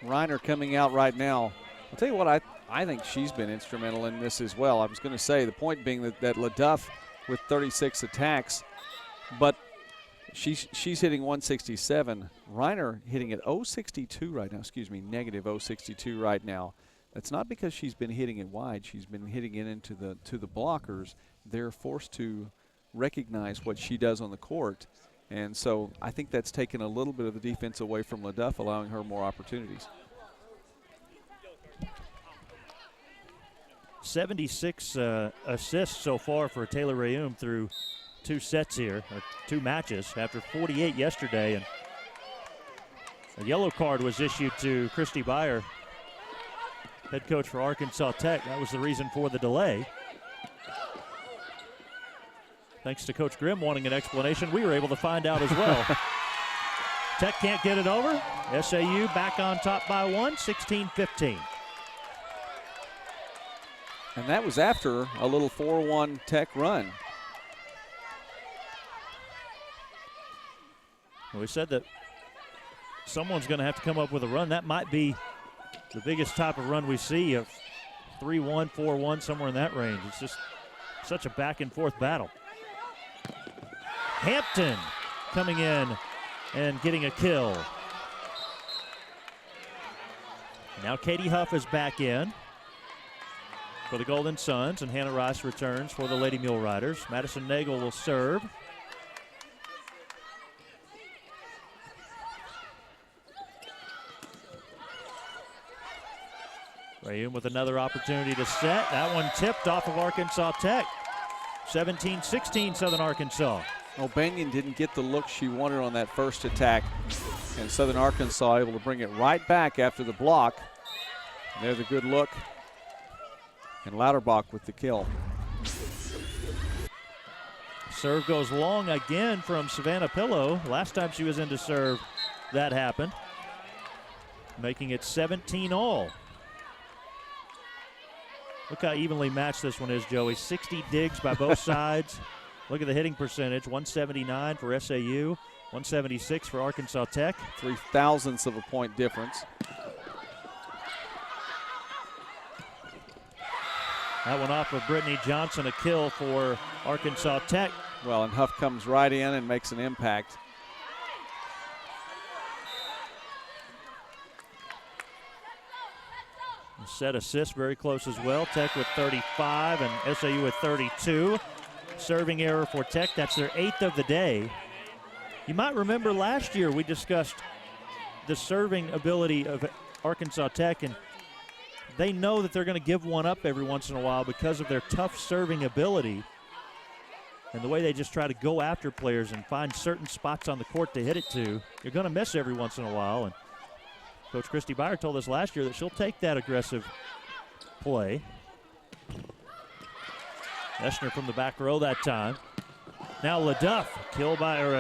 Reiner coming out right now. I'll tell you what, I think she's been instrumental in this as well. I was going to say, the point being that LaDuff with 36 attacks, but she's hitting 167. Reiner hitting at -062 right now. Negative 062 right now. That's not because she's been hitting it wide. She's been hitting it into the blockers. They're forced to recognize what she does on the court. And so I think that's taken a little bit of the defense away from LaDuff, allowing her more opportunities. 76 assists so far for Taylor Rayum through 2 sets here, or 2 matches, after 48 yesterday. And a yellow card was issued to Christy Byer, head coach for Arkansas Tech. That was the reason for the delay. Thanks to Coach Grimm wanting an explanation, we were able to find out as well. Tech can't get it over. SAU back on top by 1, 16-15. And that was after a little 4-1 Tech run. Well, we said that someone's going to have to come up with a run. That might be the biggest type of run we see, of 3-1, 4-1, somewhere in that range. It's just such a back-and-forth battle. Hampton coming in and getting a kill. Now Katie Huff is back in for the Golden Suns, and Hannah Rice returns for the Lady Mule Riders. Madison Nagel will serve. Rayum with another opportunity to set. That one tipped off of Arkansas Tech. 17-16 Southern Arkansas. O'Banion didn't get the look she wanted on that first attack, and Southern Arkansas able to bring it right back after the block. And there's a good look. And Lauterbach with the kill. Serve goes long again from Savannah Pillow. Last time she was in to serve, that happened. Making it 17-all. Look how evenly matched this one is, Joey. 60 digs by both sides. Look at the hitting percentage, 179 for SAU, 176 for Arkansas Tech. 0.03 of a point difference. That one off of Brittany Johnson, a kill for Arkansas Tech. Well, and Huff comes right in and makes an impact. Set assist very close as well. Tech with 35 and SAU with 32. Serving error for Tech. That's their 8th of the day. You might remember last year we discussed the serving ability of Arkansas Tech, and they know that they're going to give one up every once in a while because of their tough serving ability and the way they just try to go after players and find certain spots on the court to hit it to. You're going to miss every once in a while, and Coach Christy Byer told us last year that she'll take that aggressive play. Eschner from the back row that time. Now LaDuff,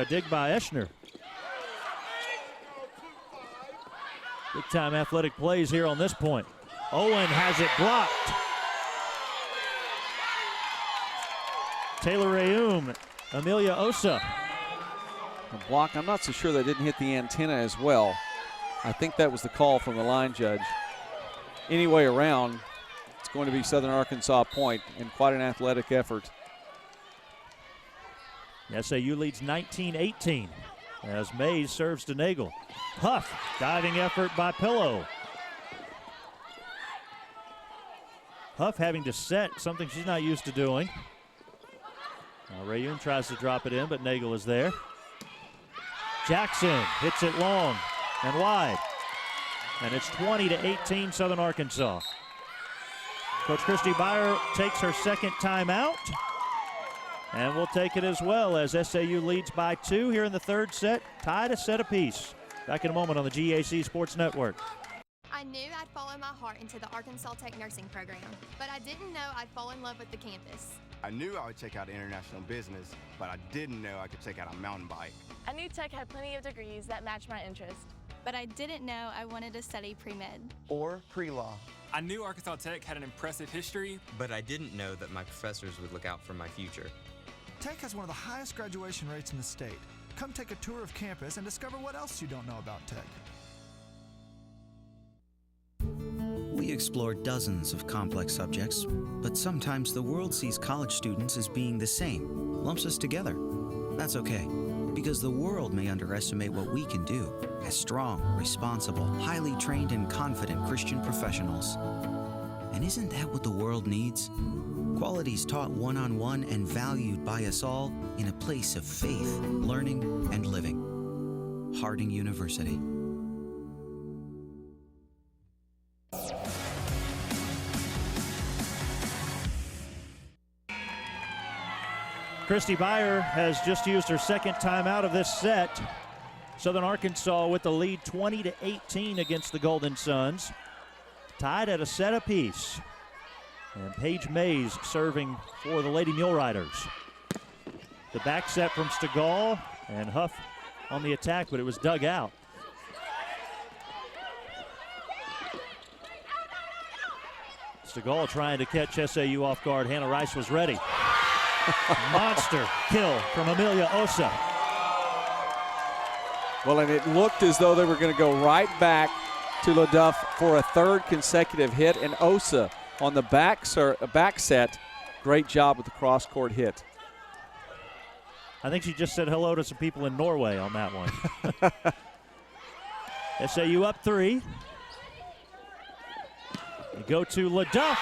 dig by Eschner. Big time athletic plays here on this point. Owen has it blocked. Taylor Reum, Amelia Osa. The block, I'm not so sure they didn't hit the antenna as well. I think that was the call from the line judge. Anyway around, it's going to be Southern Arkansas point, and quite an athletic effort. SAU leads 19-18 as Mays serves to Nagel. Huff, diving effort by Pillow. Huff having to set, something she's not used to doing. Now Rayun tries to drop it in, but Nagel is there. Jackson hits it long and wide. And it's 20-18 Southern Arkansas. Coach Christy Byer takes her second timeout. And we'll take it as well as SAU leads by 2 here in the third set. Tied a set apiece. Back in a moment on the GAC Sports Network. I knew I'd follow my heart into the Arkansas Tech nursing program, but I didn't know I'd fall in love with the campus. I knew I would check out international business, but I didn't know I could check out a mountain bike. I knew Tech had plenty of degrees that matched my interest. But I didn't know I wanted to study pre-med. Or pre-law. I knew Arkansas Tech had an impressive history, but I didn't know that my professors would look out for my future. Tech has one of the highest graduation rates in the state. Come take a tour of campus and discover what else you don't know about Tech. We explore dozens of complex subjects, but sometimes the world sees college students as being the same, lumps us together. That's okay, because the world may underestimate what we can do as strong, responsible, highly trained, and confident Christian professionals. And isn't that what the world needs? Qualities taught one-on-one and valued by us all in a place of faith, learning, and living. Harding University. Christy Byer has just used her second timeout of this set. Southern Arkansas with the lead 20-18 against the Golden Suns. Tied at a set apiece. And Paige Mays serving for the Lady Mule Riders. The back set from Stegall, and Huff on the attack, but it was dug out. Stegall trying to catch SAU off guard. Hannah Rice was ready. Monster kill from Amelia Osa. Well, and it looked as though they were going to go right back to LaDuff for a third consecutive hit, and Osa on the back set. Great job with the cross-court hit. I think she just said hello to some people in Norway on that one. SAU up 3. You go to LaDuff.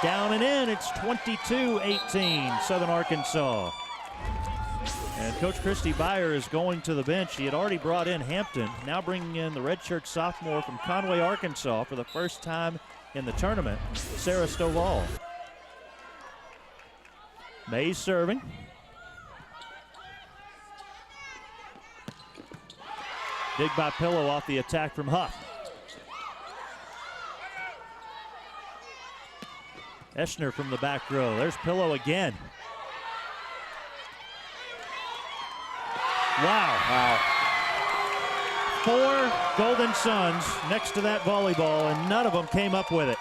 Down and in, it's 22-18, Southern Arkansas. And Coach Christy Byer is going to the bench. She had already brought in Hampton, now bringing in the redshirt sophomore from Conway, Arkansas for the first time in the tournament, Sarah Stovall. Mays serving. Dig by Pillow off the attack from Huff. Eschner from the back row. There's Pillow again. Wow. 4 Golden Suns next to that volleyball, and none of them came up with it.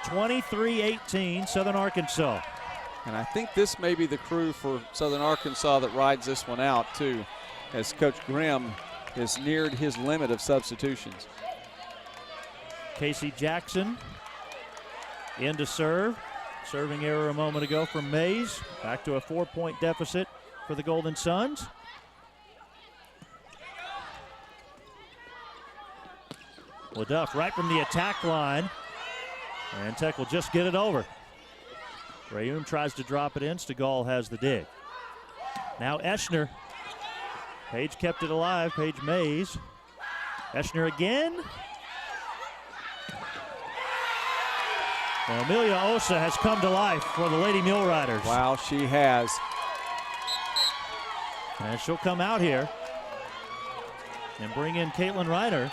(23-18) Southern Arkansas. And I think this may be the crew for Southern Arkansas that rides this one out too, as Coach Grimm has neared his limit of substitutions. Casey Jackson in to serve. Serving error a moment ago from Mays. Back to a 4-point deficit for the Golden Suns. LaDuff right from the attack line. And Tech will just get it over. Rayum tries to drop it in. Stegall has the dig. Now Eschner Page kept it alive, Paige Mays. Eschner again. Well, Amelia Osa has come to life for the Lady Mill Riders. Wow, she has. And she'll come out here and bring in Caitlin Reiner.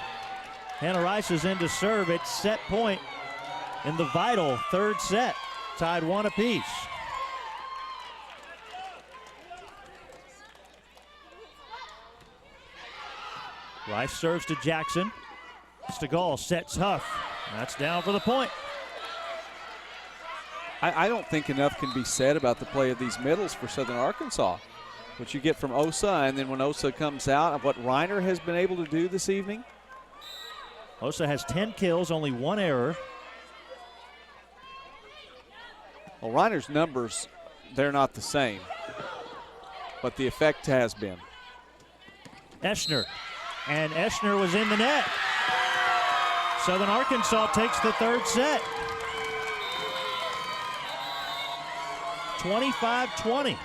Hannah Rice is in to serve. It's set point in the vital third set. Tied 1 apiece. Rice serves to Jackson. Stegall sets Huff. That's down for the point. I don't think enough can be said about the play of these middles for Southern Arkansas. What you get from Osa, and then when Osa comes out, of what Reiner has been able to do this evening. Osa has 10 kills, only 1 error. Well, Reiner's numbers, they're not the same, but the effect has been. Eschner, and Eschner was in the net. Southern Arkansas takes the third set. 25-20.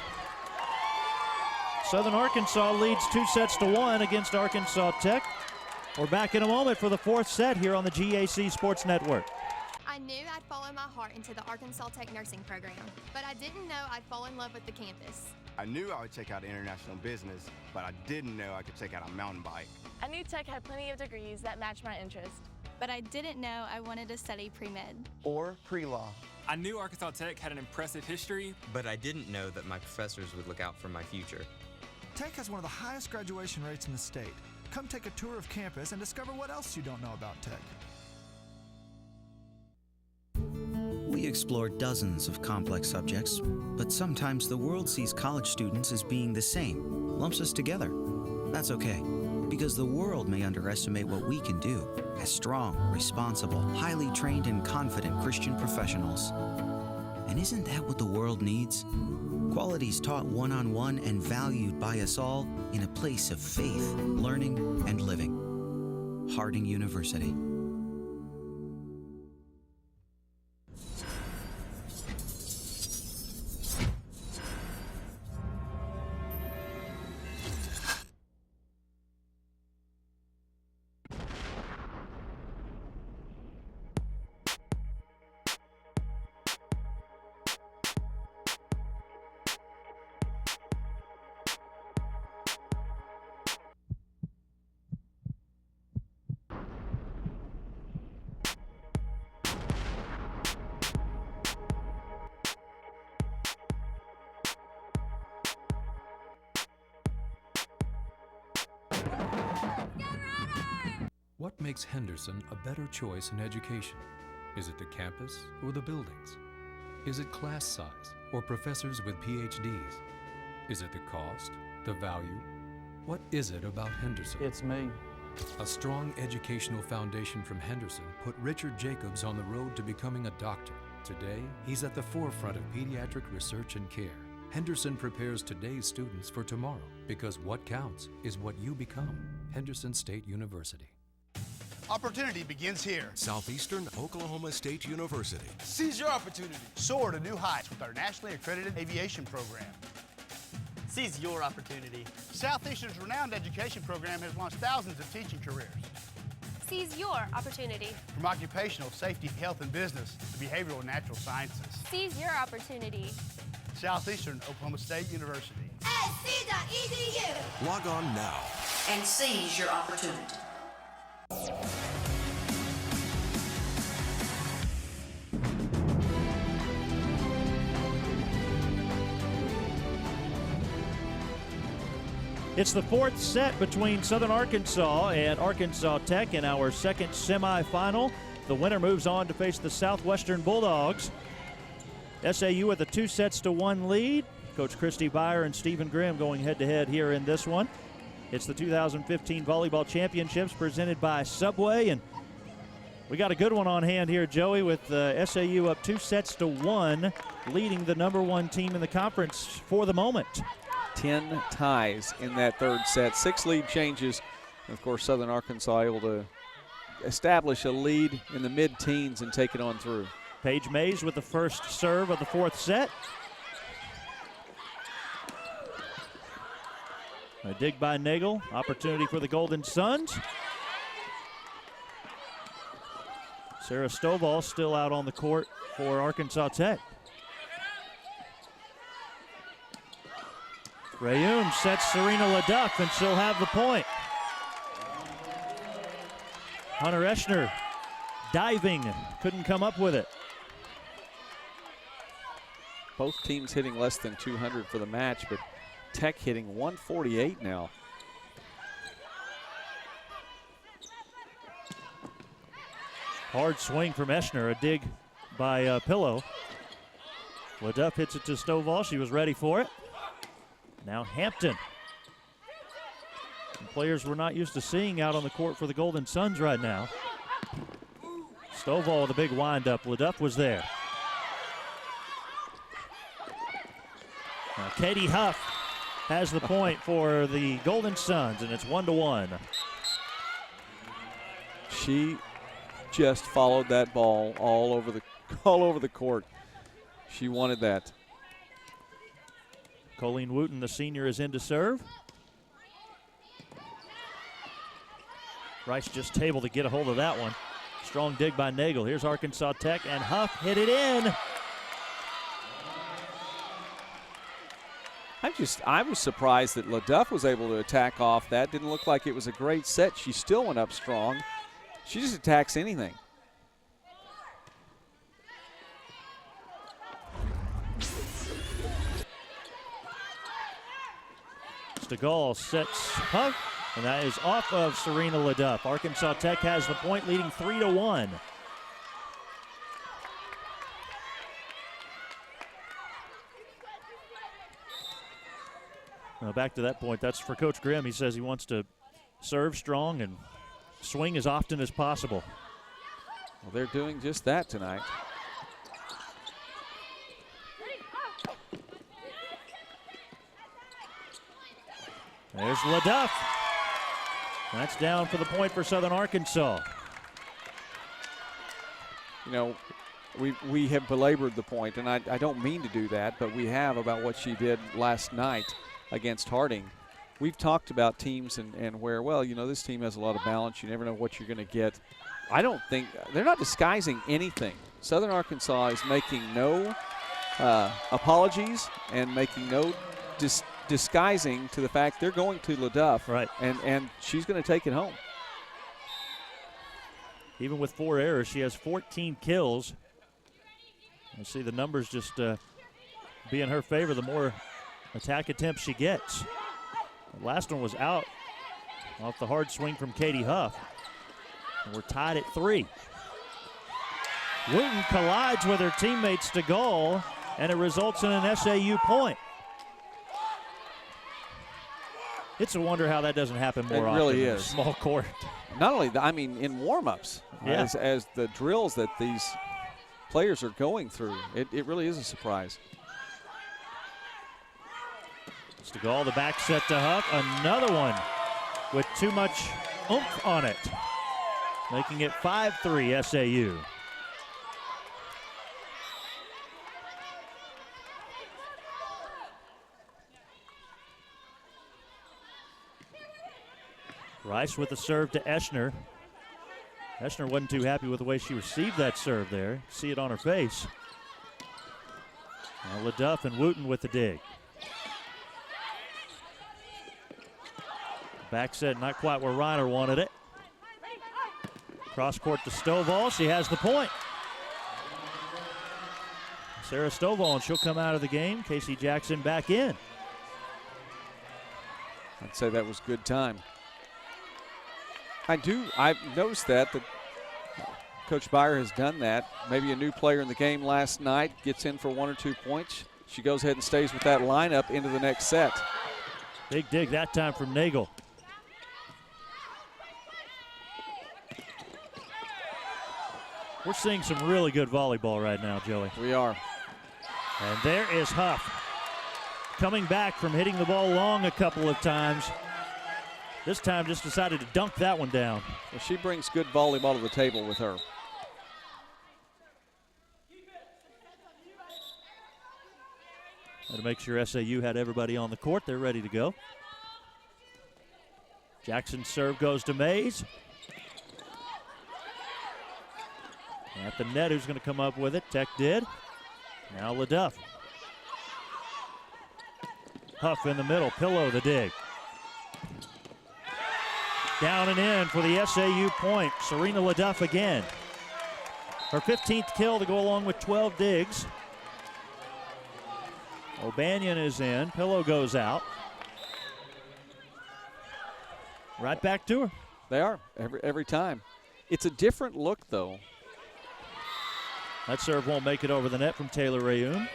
Southern Arkansas leads 2-1 against Arkansas Tech. We're back in a moment for the fourth set here on the GAC Sports Network. I knew I'd follow my heart into the Arkansas Tech nursing program, but I didn't know I'd fall in love with the campus. I knew I would check out international business, but I didn't know I could check out a mountain bike. I knew Tech had plenty of degrees that matched my interest. But I didn't know I wanted to study pre-med. Or pre-law. I knew Arkansas Tech had an impressive history, but I didn't know that my professors would look out for my future. Tech has one of the highest graduation rates in the state. Come take a tour of campus and discover what else you don't know about Tech. We explore dozens of complex subjects, but sometimes the world sees college students as being the same, lumps us together. That's okay, because the world may underestimate what we can do as strong, responsible, highly trained, and confident Christian professionals. And isn't that what the world needs? Qualities taught one-on-one and valued by us all in a place of faith, learning, and living. Harding University. What makes Henderson a better choice in education? Is it the campus or the buildings? Is it class size or professors with PhDs? Is it the cost, the value? What is it about Henderson? It's me. A strong educational foundation from Henderson put Richard Jacobs on the road to becoming a doctor. Today, he's at the forefront of pediatric research and care. Henderson prepares today's students for tomorrow because what counts is what you become. Henderson State University. Opportunity begins here. Southeastern Oklahoma State University. Seize your opportunity. Soar to new heights with our nationally accredited aviation program. Seize your opportunity. Southeastern's renowned education program has launched thousands of teaching careers. Seize your opportunity. From occupational safety, health, and business to behavioral and natural sciences. Seize your opportunity. Southeastern Oklahoma State University. SC.edu. Log on now. And seize your opportunity. It's the fourth set between Southern Arkansas and Arkansas Tech in our second semifinal. The winner moves on to face the Southwestern Bulldogs. SAU with a 2-1 lead. Coach Christy Byer and Stephen Grimm going head-to-head here in this one. It's the 2015 Volleyball Championships presented by Subway, and we got a good one on hand here, Joey, with SAU up 2-1, leading the #1 team in the conference for the moment. 10 ties in that third set, 6 lead changes. And of course, Southern Arkansas able to establish a lead in the mid-teens and take it on through. Paige Mays with the first serve of the fourth set. A dig by Nagel. Opportunity for the Golden Suns. Sarah Stovall still out on the court for Arkansas Tech. Rayum sets Serena LeDuff, and she'll have the point. Hunter Eschner diving, couldn't come up with it. Both teams hitting less than 200 for the match, but Tech hitting 148 now. Hard swing from Eschner, a dig by Pillow. LeDuff hits it to Stovall. She was ready for it. Now Hampton. Some players we're not used to seeing out on the court for the Golden Suns right now. Stovall with a big windup. LeDuff was there. Now Katie Huff has the point for the Golden Suns, and it's 1-1. She just followed that ball all over the court. She wanted that. Colleen Wooten, the senior, is in to serve. Rice just able to get a hold of that one. Strong dig by Nagel. Here's Arkansas Tech, and Huff hit it in. I was surprised that LeDuff was able to attack off that. Didn't look like it was a great set. She still went up strong. She just attacks anything. Stegall sets Huff, and that is off of Serena LeDuff. Arkansas Tech has the point, leading 3-1. Now back to that point, that's for Coach Grimm. He says he wants to serve strong and swing as often as possible. Well, they're doing just that tonight. There's LeDuff. That's down for the point for Southern Arkansas. You know, we have belabored the point, and I don't mean to do that, but we have, about what she did last night against Harding. We've talked about teams and where, well, you know, this team has a lot of balance. You never know what you're going to get. I don't think – they're not disguising anything. Southern Arkansas is making no apologies and making no disguising to the fact they're going to LeDuff, right? And she's going to take it home. Even with 4 errors, she has 14 kills. You see the numbers just be in her favor the more attack attempts she gets. The last one was out off the hard swing from Katie Huff. And we're tied at 3. Wooten collides with her teammate Stegall, and it results in an SAU point. It's a wonder how that doesn't happen more often. It really in is. A small court. Not only that, I mean, in warm-ups, yeah. as the drills that these players are going through, it really is a surprise. Stegall, the back set to Huff. Another one with too much oomph on it, making it 5-3 SAU. Rice with the serve to Eschner. Eschner wasn't too happy with the way she received that serve there. See it on her face. Now LeDuff and Wooten with the dig. Back set not quite where Reiner wanted it. Cross court to Stovall. She has the point. Sarah Stovall, and she'll come out of the game. Casey Jackson back in. I'd say that was good time. I've noticed that Coach Byer has done that. Maybe a new player in the game last night gets in for 1 or 2 points. She goes ahead and stays with that lineup into the next set. Big dig that time from Nagel. We're seeing some really good volleyball right now, Joey. We are. And there is Huff, coming back from hitting the ball long a couple of times. This time just decided to dunk that one down. Well, she brings good volleyball to the table with her. And to make sure SAU had everybody on the court, they're ready to go. Jackson's serve goes to Mays. At the net, who's going to come up with it? Tech did. Now LaDuff. Huff in the middle, Pillow the dig. Down and in for the SAU point. Serena LaDuff again. Her 15th kill to go along with 12 digs. O'Banion is in, Pillow goes out. Right back to her. They are, every time. It's a different look, though. That serve won't make it over the net from Taylor Rayoun.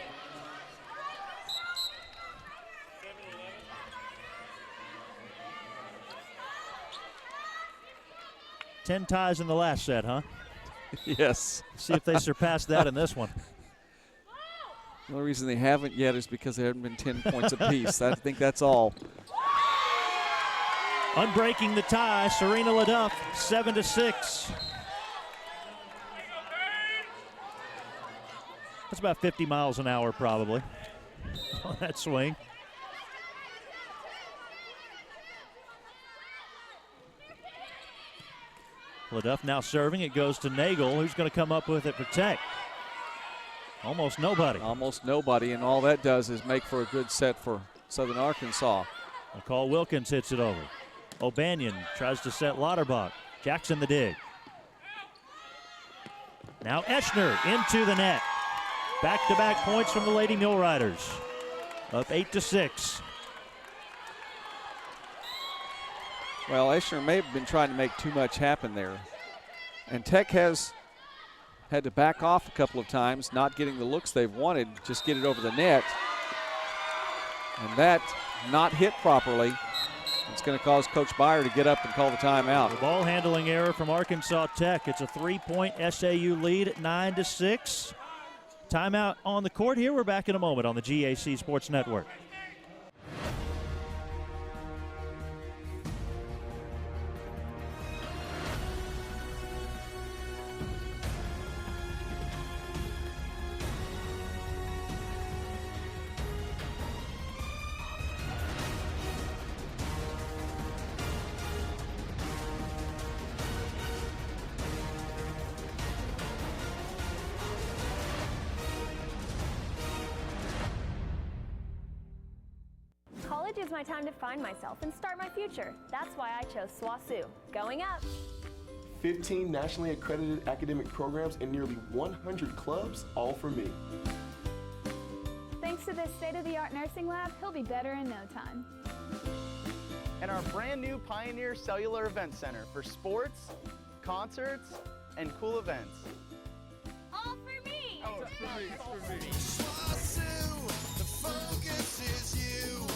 Ten ties in the last set, huh? Yes. See if they surpass that in this one. The only reason they haven't yet is because there haven't been 10 points apiece. I think that's all. Unbreaking the tie, Serena LaDuff, 7-6. That's about 50 miles an hour probably on that swing. LaDuff now serving. It goes to Nagel, who's going to come up with it for Tech. Almost nobody. Almost nobody, and all that does is make for a good set for Southern Arkansas. McCall Wilkins hits it over. O'Banion tries to set Lauterbach. Jackson the dig. Now Eschner into the net. Back-to-back points from the Lady Mill Riders. Up 8-6. Well, Eschner may have been trying to make too much happen there. And Tech has had to back off a couple of times, not getting the looks they've wanted, just get it over the net. And that not hit properly. It's going to cause Coach Byer to get up and call the timeout. The ball handling error from Arkansas Tech. It's a 3-point SAU lead at 9-6. Timeout on the court here. We're back in a moment on the GAC Sports Network. College is my time to find myself and start my future. That's why I chose SWASU. Going up. 15 nationally accredited academic programs and nearly 100 clubs, all for me. Thanks to this state-of-the-art nursing lab, he'll be better in no time. And our brand new Pioneer Cellular Event Center for sports, concerts, and cool events. All for me! Oh, it's for me, it's for me. SWASU, the focus is you.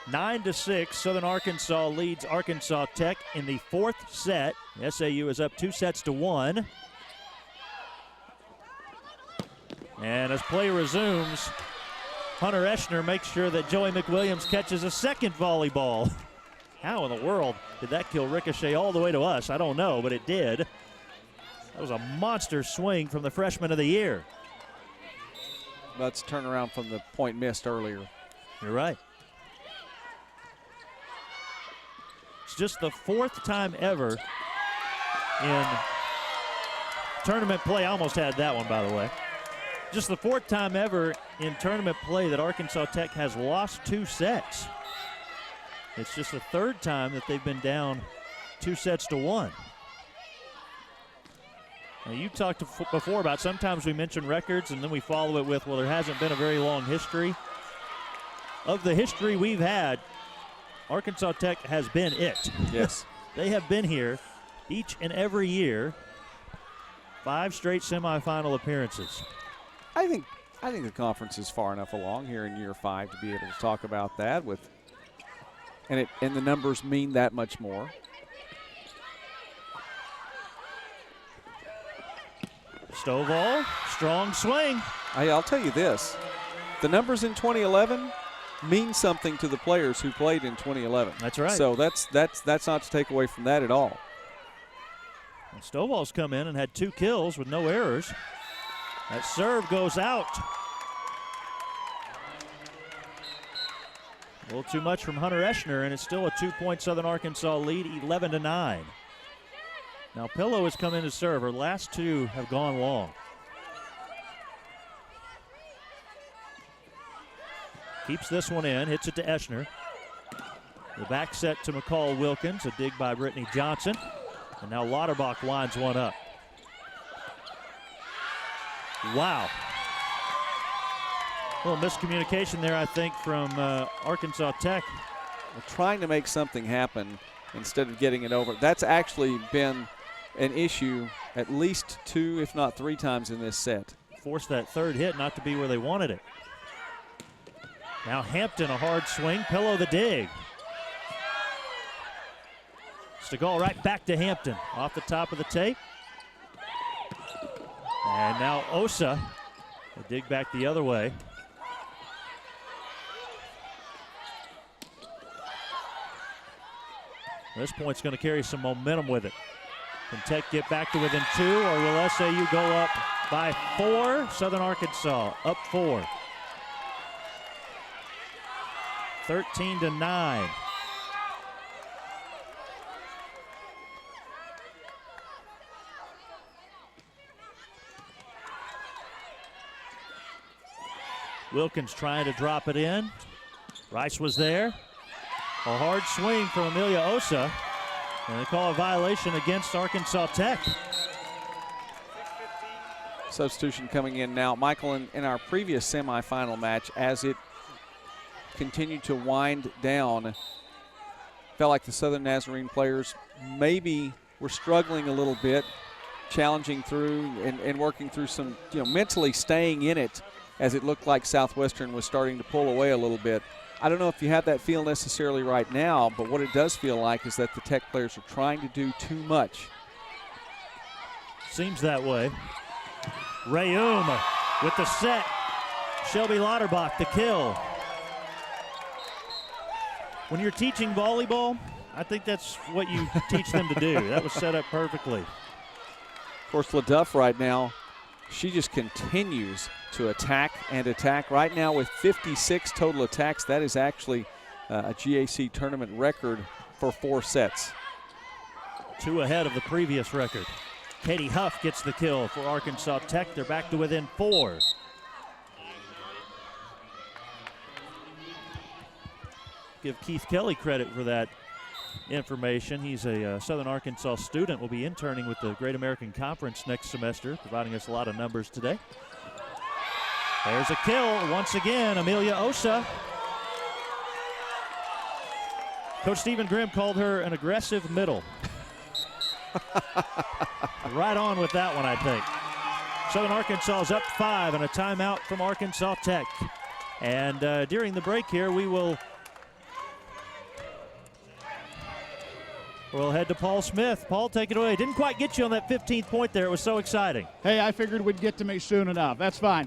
9-6, Southern Arkansas leads Arkansas Tech in the fourth set. SAU is up 2-1. And as play resumes, Hunter Eschner makes sure that Joey McWilliams catches a second volleyball. How in the world did that kill ricochet all the way to us? I don't know, but it did. That was a monster swing from the freshman of the year. That's a turnaround from the point missed earlier. You're right. It's just the fourth time ever in tournament play. I almost had that one, by the way. Just the fourth time ever in tournament play that Arkansas Tech has lost 2 sets. It's just the third time that they've been down 2-1. Now, you talked before about sometimes we mention records and then we follow it with, well, there hasn't been a very long history. Of the history we've had, Arkansas Tech has been it. Yes. They have been here each and every year. 5 straight semifinal appearances. I think the conference is far enough along here in year 5 to be able to talk about that and the numbers mean that much more. Stovall, strong swing. I'll tell you this, the numbers in 2011 mean something to the players who played in 2011. That's right. So that's not to take away from that at all. And Stovall's come in and had 2 kills with no errors. That serve goes out. A little too much from Hunter Eschner, and it's still a 2-point Southern Arkansas lead, 11-9. Now Pillow has come in to serve. Her last two have gone long. Keeps this one in, hits it to Eschner. The back set to McCall Wilkins, a dig by Brittany Johnson. And now Lauterbach winds one up. Wow. A little miscommunication there, I think, from Arkansas Tech. Well, trying to make something happen instead of getting it over. That's actually been an issue at least 2, if not 3 times in this set. Forced that third hit not to be where they wanted it. Now Hampton, a hard swing. Pillow the dig. Stegall right back to Hampton. Off the top of the tape. And now Osa, a dig back the other way. This point's going to carry some momentum with it. Can Tech get back to within 2, or will SAU go up by 4? Southern Arkansas up 4. 13-9. Wilkins trying to drop it in. Rice was there. A hard swing from Amelia Osa. And they call a violation against Arkansas Tech. Substitution coming in now. Michael, in our previous semifinal match, as it continued to wind down, felt like the Southern Nazarene players maybe were struggling a little bit, challenging through and working through some, mentally staying in it, as it looked like Southwestern was starting to pull away a little bit. I don't know if you have that feel necessarily right now, but what it does feel like is that the Tech players are trying to do too much. Seems that way. Rayum with the set. Shelby Lauterbach the kill. When you're teaching volleyball, I think that's what you teach them to do. That was set up perfectly. Of course, LaDuff right now, she just continues to attack and attack. Right now with 56 total attacks, that is actually a GAC tournament record for 4 sets. 2 ahead of the previous record. Katie Huff gets the kill for Arkansas Tech. They're back to within 4. Give Keith Kelly credit for that information. He's a Southern Arkansas student, will be interning with the Great American Conference next semester, providing us a lot of numbers today. There's a kill once again, Amelia Osa. Coach Stephen Grimm called her an aggressive middle. Right on with that one, I think. Southern Arkansas is up 5 and a timeout from Arkansas Tech. And during the break here, we'll head to Paul Smith. Paul, take it away. Didn't quite get you on that 15th point there. It was so exciting. Hey, I figured we'd get to me soon enough. That's fine.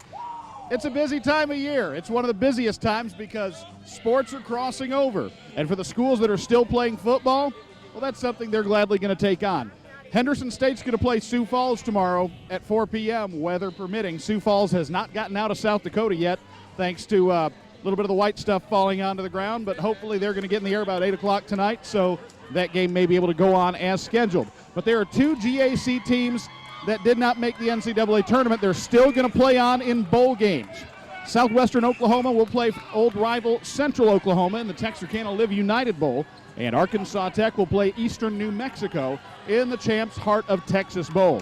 It's a busy time of year. It's one of the busiest times because sports are crossing over. And for the schools that are still playing football, well, that's something they're gladly going to take on. Henderson State's going to play Sioux Falls tomorrow at 4 p.m., weather permitting. Sioux Falls has not gotten out of South Dakota yet, thanks to a little bit of the white stuff falling onto the ground, but hopefully they're going to get in the air about 8 o'clock tonight, so that game may be able to go on as scheduled. But there are 2 GAC teams that did not make the NCAA tournament. They're still going to play on in bowl games. Southwestern Oklahoma will play old rival Central Oklahoma in the Texarkana Live United Bowl, and Arkansas Tech will play Eastern New Mexico in the Champs Heart of Texas Bowl.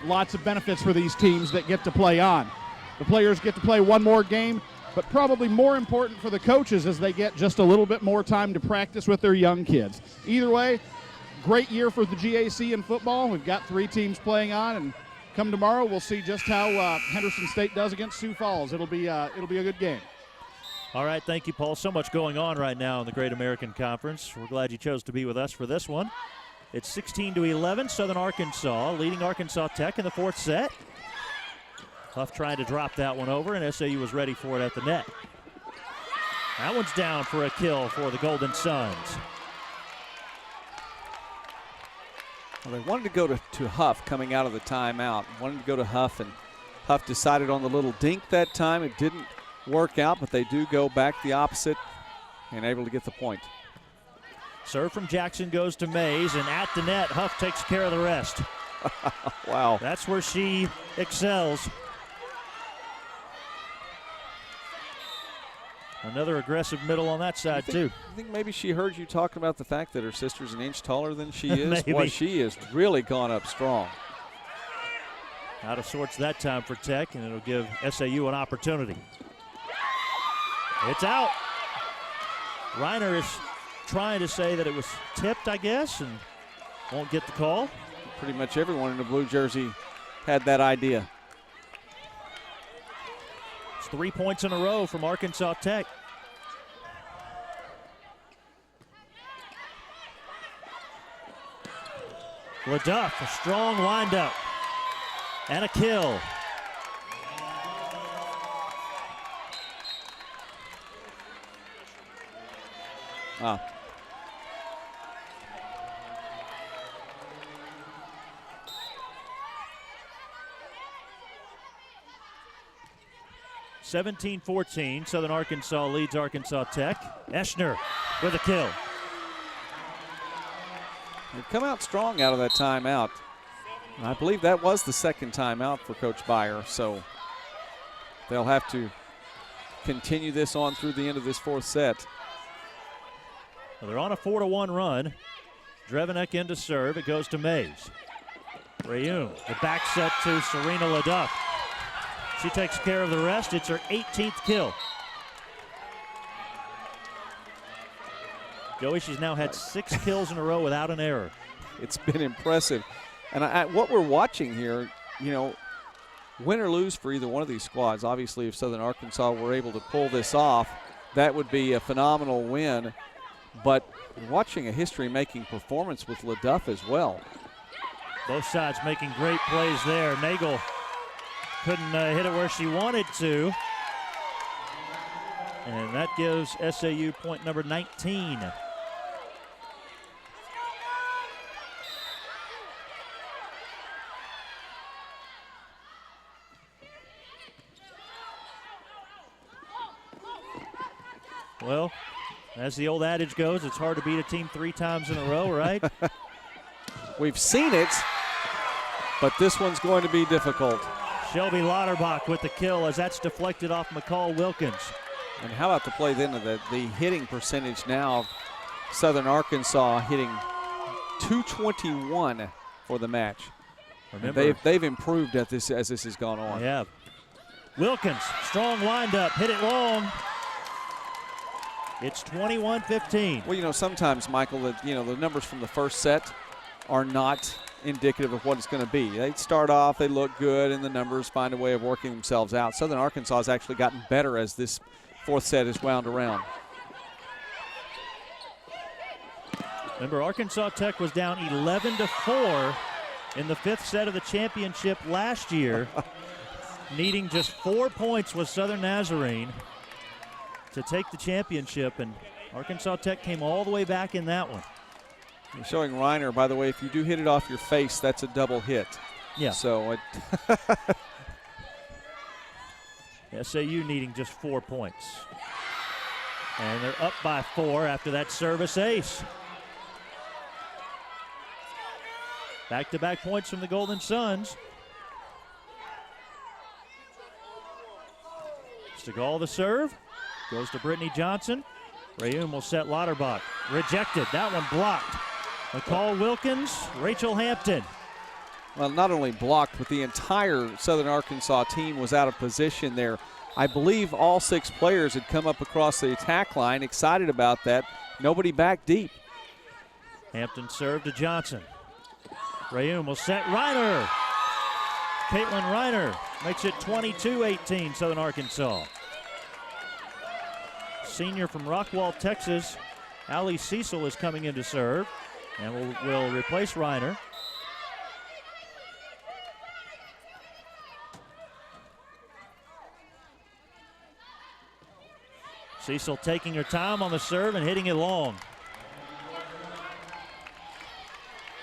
Lots of benefits for these teams that get to play on. The players get to play one more game, but probably more important for the coaches as they get just a little bit more time to practice with their young kids. Either way, great year for the GAC in football. We've got 3 teams playing on, and come tomorrow, we'll see just how Henderson State does against Sioux Falls. It'll be a good game. All right, thank you, Paul. So much going on right now in the Great American Conference. We're glad you chose to be with us for this one. It's 16-11, Southern Arkansas leading Arkansas Tech in the 4th set. Huff trying to drop that one over, and SAU was ready for it at the net. That one's down for a kill for the Golden Suns. Well, they wanted to go to Huff coming out of the timeout. Wanted to go to Huff, and Huff decided on the little dink that time. It didn't work out, but they do go back the opposite and able to get the point. Serve from Jackson goes to Mays, and at the net, Huff takes care of the rest. Wow. That's where she excels. Another aggressive middle on that side, too. I think maybe she heard you talking about the fact that her sister's an inch taller than she is. Maybe. Boy, she has really gone up strong. Out of sorts that time for Tech, and it'll give SAU an opportunity. It's out. Reiner is trying to say that it was tipped, I guess, and won't get the call. Pretty much everyone in the blue jersey had that idea. It's 3 points in a row from Arkansas Tech. LaDuff, a strong windup and a kill. Ah. (17-14). Southern Arkansas leads Arkansas Tech. Eschner with a kill. They've come out strong out of that timeout. I believe that was the second timeout for Coach Byer, so they'll have to continue this on through the end of this fourth set. Well, they're on a 4-1 run. Drevenek in to serve. It goes to Mays. Rayum, the back set to Serena LaDuff. She takes care of the rest. It's her 18th kill. Joey, she's now had 6 kills in a row without an error. It's been impressive. And what we're watching here, you know, win or lose for either one of these squads, obviously if Southern Arkansas were able to pull this off, that would be a phenomenal win. But watching a history-making performance with LaDuff as well. Both sides making great plays there. Nagel couldn't hit it where she wanted to. And that gives SAU point number 19. Well, as the old adage goes, it's hard to beat a team 3 times in a row, right? We've seen it, but this one's going to be difficult. Shelby Lauterbach with the kill as that's deflected off McCall Wilkins. And how about the play then of the hitting percentage now of Southern Arkansas hitting .221 for the match. Remember, they've improved at this as this has gone on. They have. Wilkins, strong windup, hit it long. It's 21-15. Well, you know, sometimes, Michael, the numbers from the first set are not indicative of what it's going to be. They start off, they look good, and the numbers find a way of working themselves out. Southern Arkansas has actually gotten better as this fourth set is wound around. Remember, Arkansas Tech was down 11-4 in the 5th set of the championship last year, needing just 4 points with Southern Nazarene to take the championship, and Arkansas Tech came all the way back in that one. You're showing Reiner, by the way, if you do hit it off your face, that's a double hit. Yeah. So SAU needing just 4 points. And they're up by 4 after that service ace. Back-to-back points from the Golden Suns. Stegall the serve. Goes to Brittany Johnson. Rayum will set Lauterbach. Rejected. That one blocked. McCall Wilkins, Rachel Hampton. Well, not only blocked, but the entire Southern Arkansas team was out of position there. I believe all 6 players had come up across the attack line, excited about that. Nobody back deep. Hampton served to Johnson. Rayum will set Reiner. Caitlin Reiner makes it 22-18, Southern Arkansas. Senior from Rockwall, Texas, Allie Cecil is coming in to serve and will replace Reiner. Cecil taking her time on the serve and hitting it long.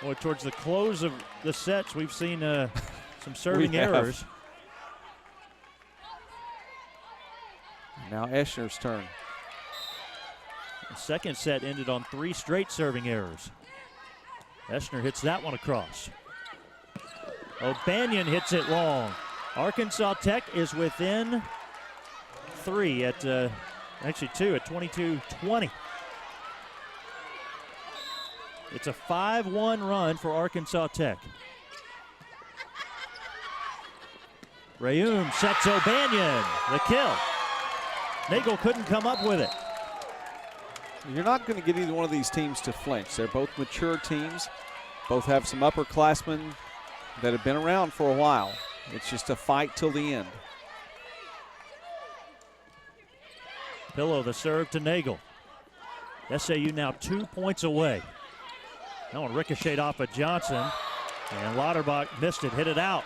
Boy, towards the close of the sets, we've seen some serving errors. Now Eschner's turn. The second set ended on 3 straight serving errors. Eschner hits that one across. O'Banion hits it long. Arkansas Tech is within 3 at, actually 2 at 22-20. It's a 5-1 run for Arkansas Tech. Rayum sets O'Banion, the kill. Nagel couldn't come up with it. You're not going to get either one of these teams to flinch. They're both mature teams. Both have some upperclassmen that have been around for a while. It's just a fight till the end. Pillow the serve to Nagel. SAU now 2 points away. That one ricocheted off of Johnson, and Lauterbach missed it, hit it out.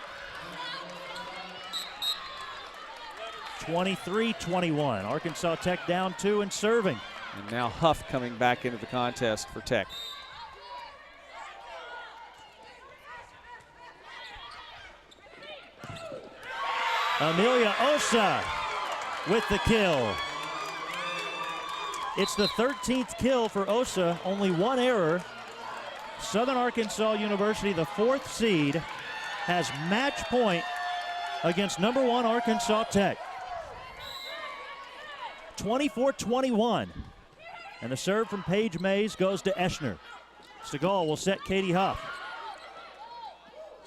23-21. Arkansas Tech down 2 and serving. And now Huff coming back into the contest for Tech. Amelia Osa with the kill. It's the 13th kill for Osa, only 1 error. Southern Arkansas University, the 4th seed, has match point against number 1 Arkansas Tech. 24-21. And the serve from Paige Mays goes to Eschner. Stegall will set Katie Huff.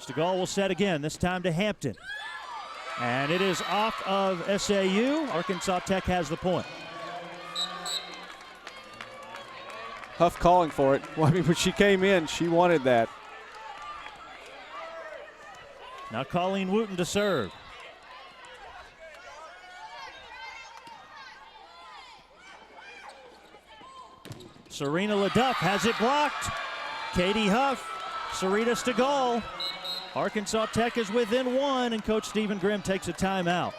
Stegall will set again, this time to Hampton. And it is off of SAU. Arkansas Tech has the point. Huff calling for it. Well, I mean, when she came in, she wanted that. Now Colleen Wooten to serve. Serena LeDuff has it blocked. Katie Huff, Sarita Stegall. Arkansas Tech is within 1, and Coach Stephen Grimm takes a timeout.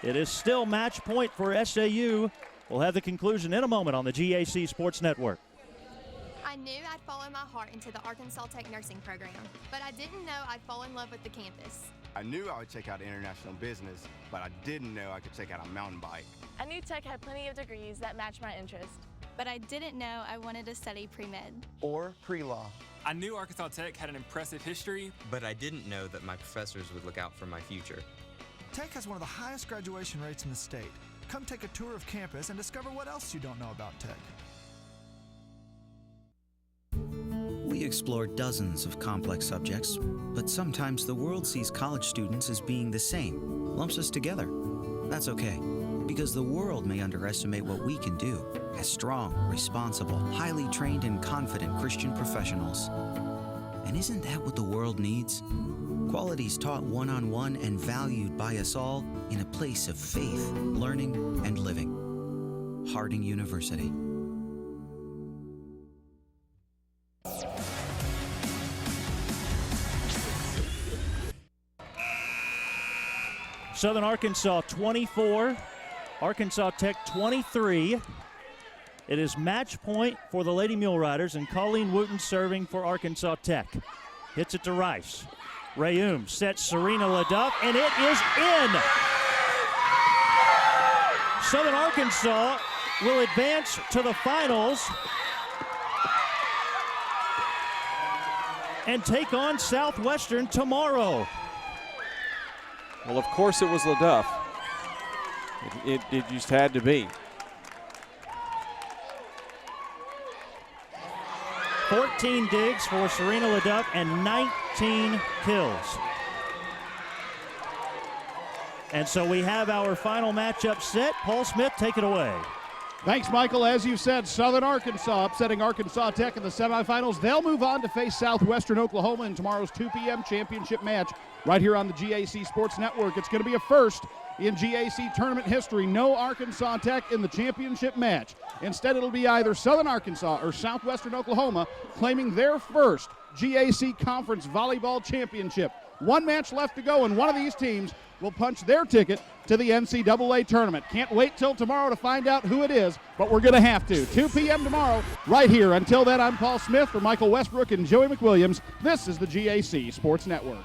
It is still match point for SAU. We'll have the conclusion in a moment on the GAC Sports Network. I knew I'd follow my heart into the Arkansas Tech nursing program, but I didn't know I'd fall in love with the campus. I knew I would check out international business, but I didn't know I could check out a mountain bike. I knew Tech had plenty of degrees that matched my interest. But I didn't know I wanted to study pre-med. Or pre-law. I knew Arkansas Tech had an impressive history, but I didn't know that my professors would look out for my future. Tech has one of the highest graduation rates in the state. Come take a tour of campus and discover what else you don't know about Tech. We explore dozens of complex subjects, but sometimes the world sees college students as being the same, lumps us together. That's okay, because the world may underestimate what we can do as strong, responsible, highly trained, and confident Christian professionals. And isn't that what the world needs? Qualities taught one-on-one and valued by us all in a place of faith, learning, and living. Harding University. Southern Arkansas 24, Arkansas Tech 23. It is match point for the Lady Mule Riders, and Colleen Wooten serving for Arkansas Tech. Hits it to Rice. Rayum sets Serena LeDuff, and it is in. Southern Arkansas will advance to the finals and take on Southwestern tomorrow. Well, of course it was LeDuff. It just had to be. 14 digs for Serena LeDuff and 19 kills. And so we have our final matchup set. Paul Smith, take it away. Thanks, Michael. As you said, Southern Arkansas upsetting Arkansas Tech in the semifinals. They'll move on to face Southwestern Oklahoma in tomorrow's 2 p.m. championship match right here on the GAC Sports Network. It's going to be a first in GAC tournament history. No Arkansas Tech in the championship match. Instead, it'll be either Southern Arkansas or Southwestern Oklahoma claiming their first GAC Conference Volleyball Championship. 1 match left to go, and one of these teams will punch their ticket to the NCAA tournament. Can't wait till tomorrow to find out who it is, but we're going to have to. 2 p.m. tomorrow, right here. Until then, I'm Paul Smith for Michael Westbrook and Joey McWilliams. This is the GAC Sports Network.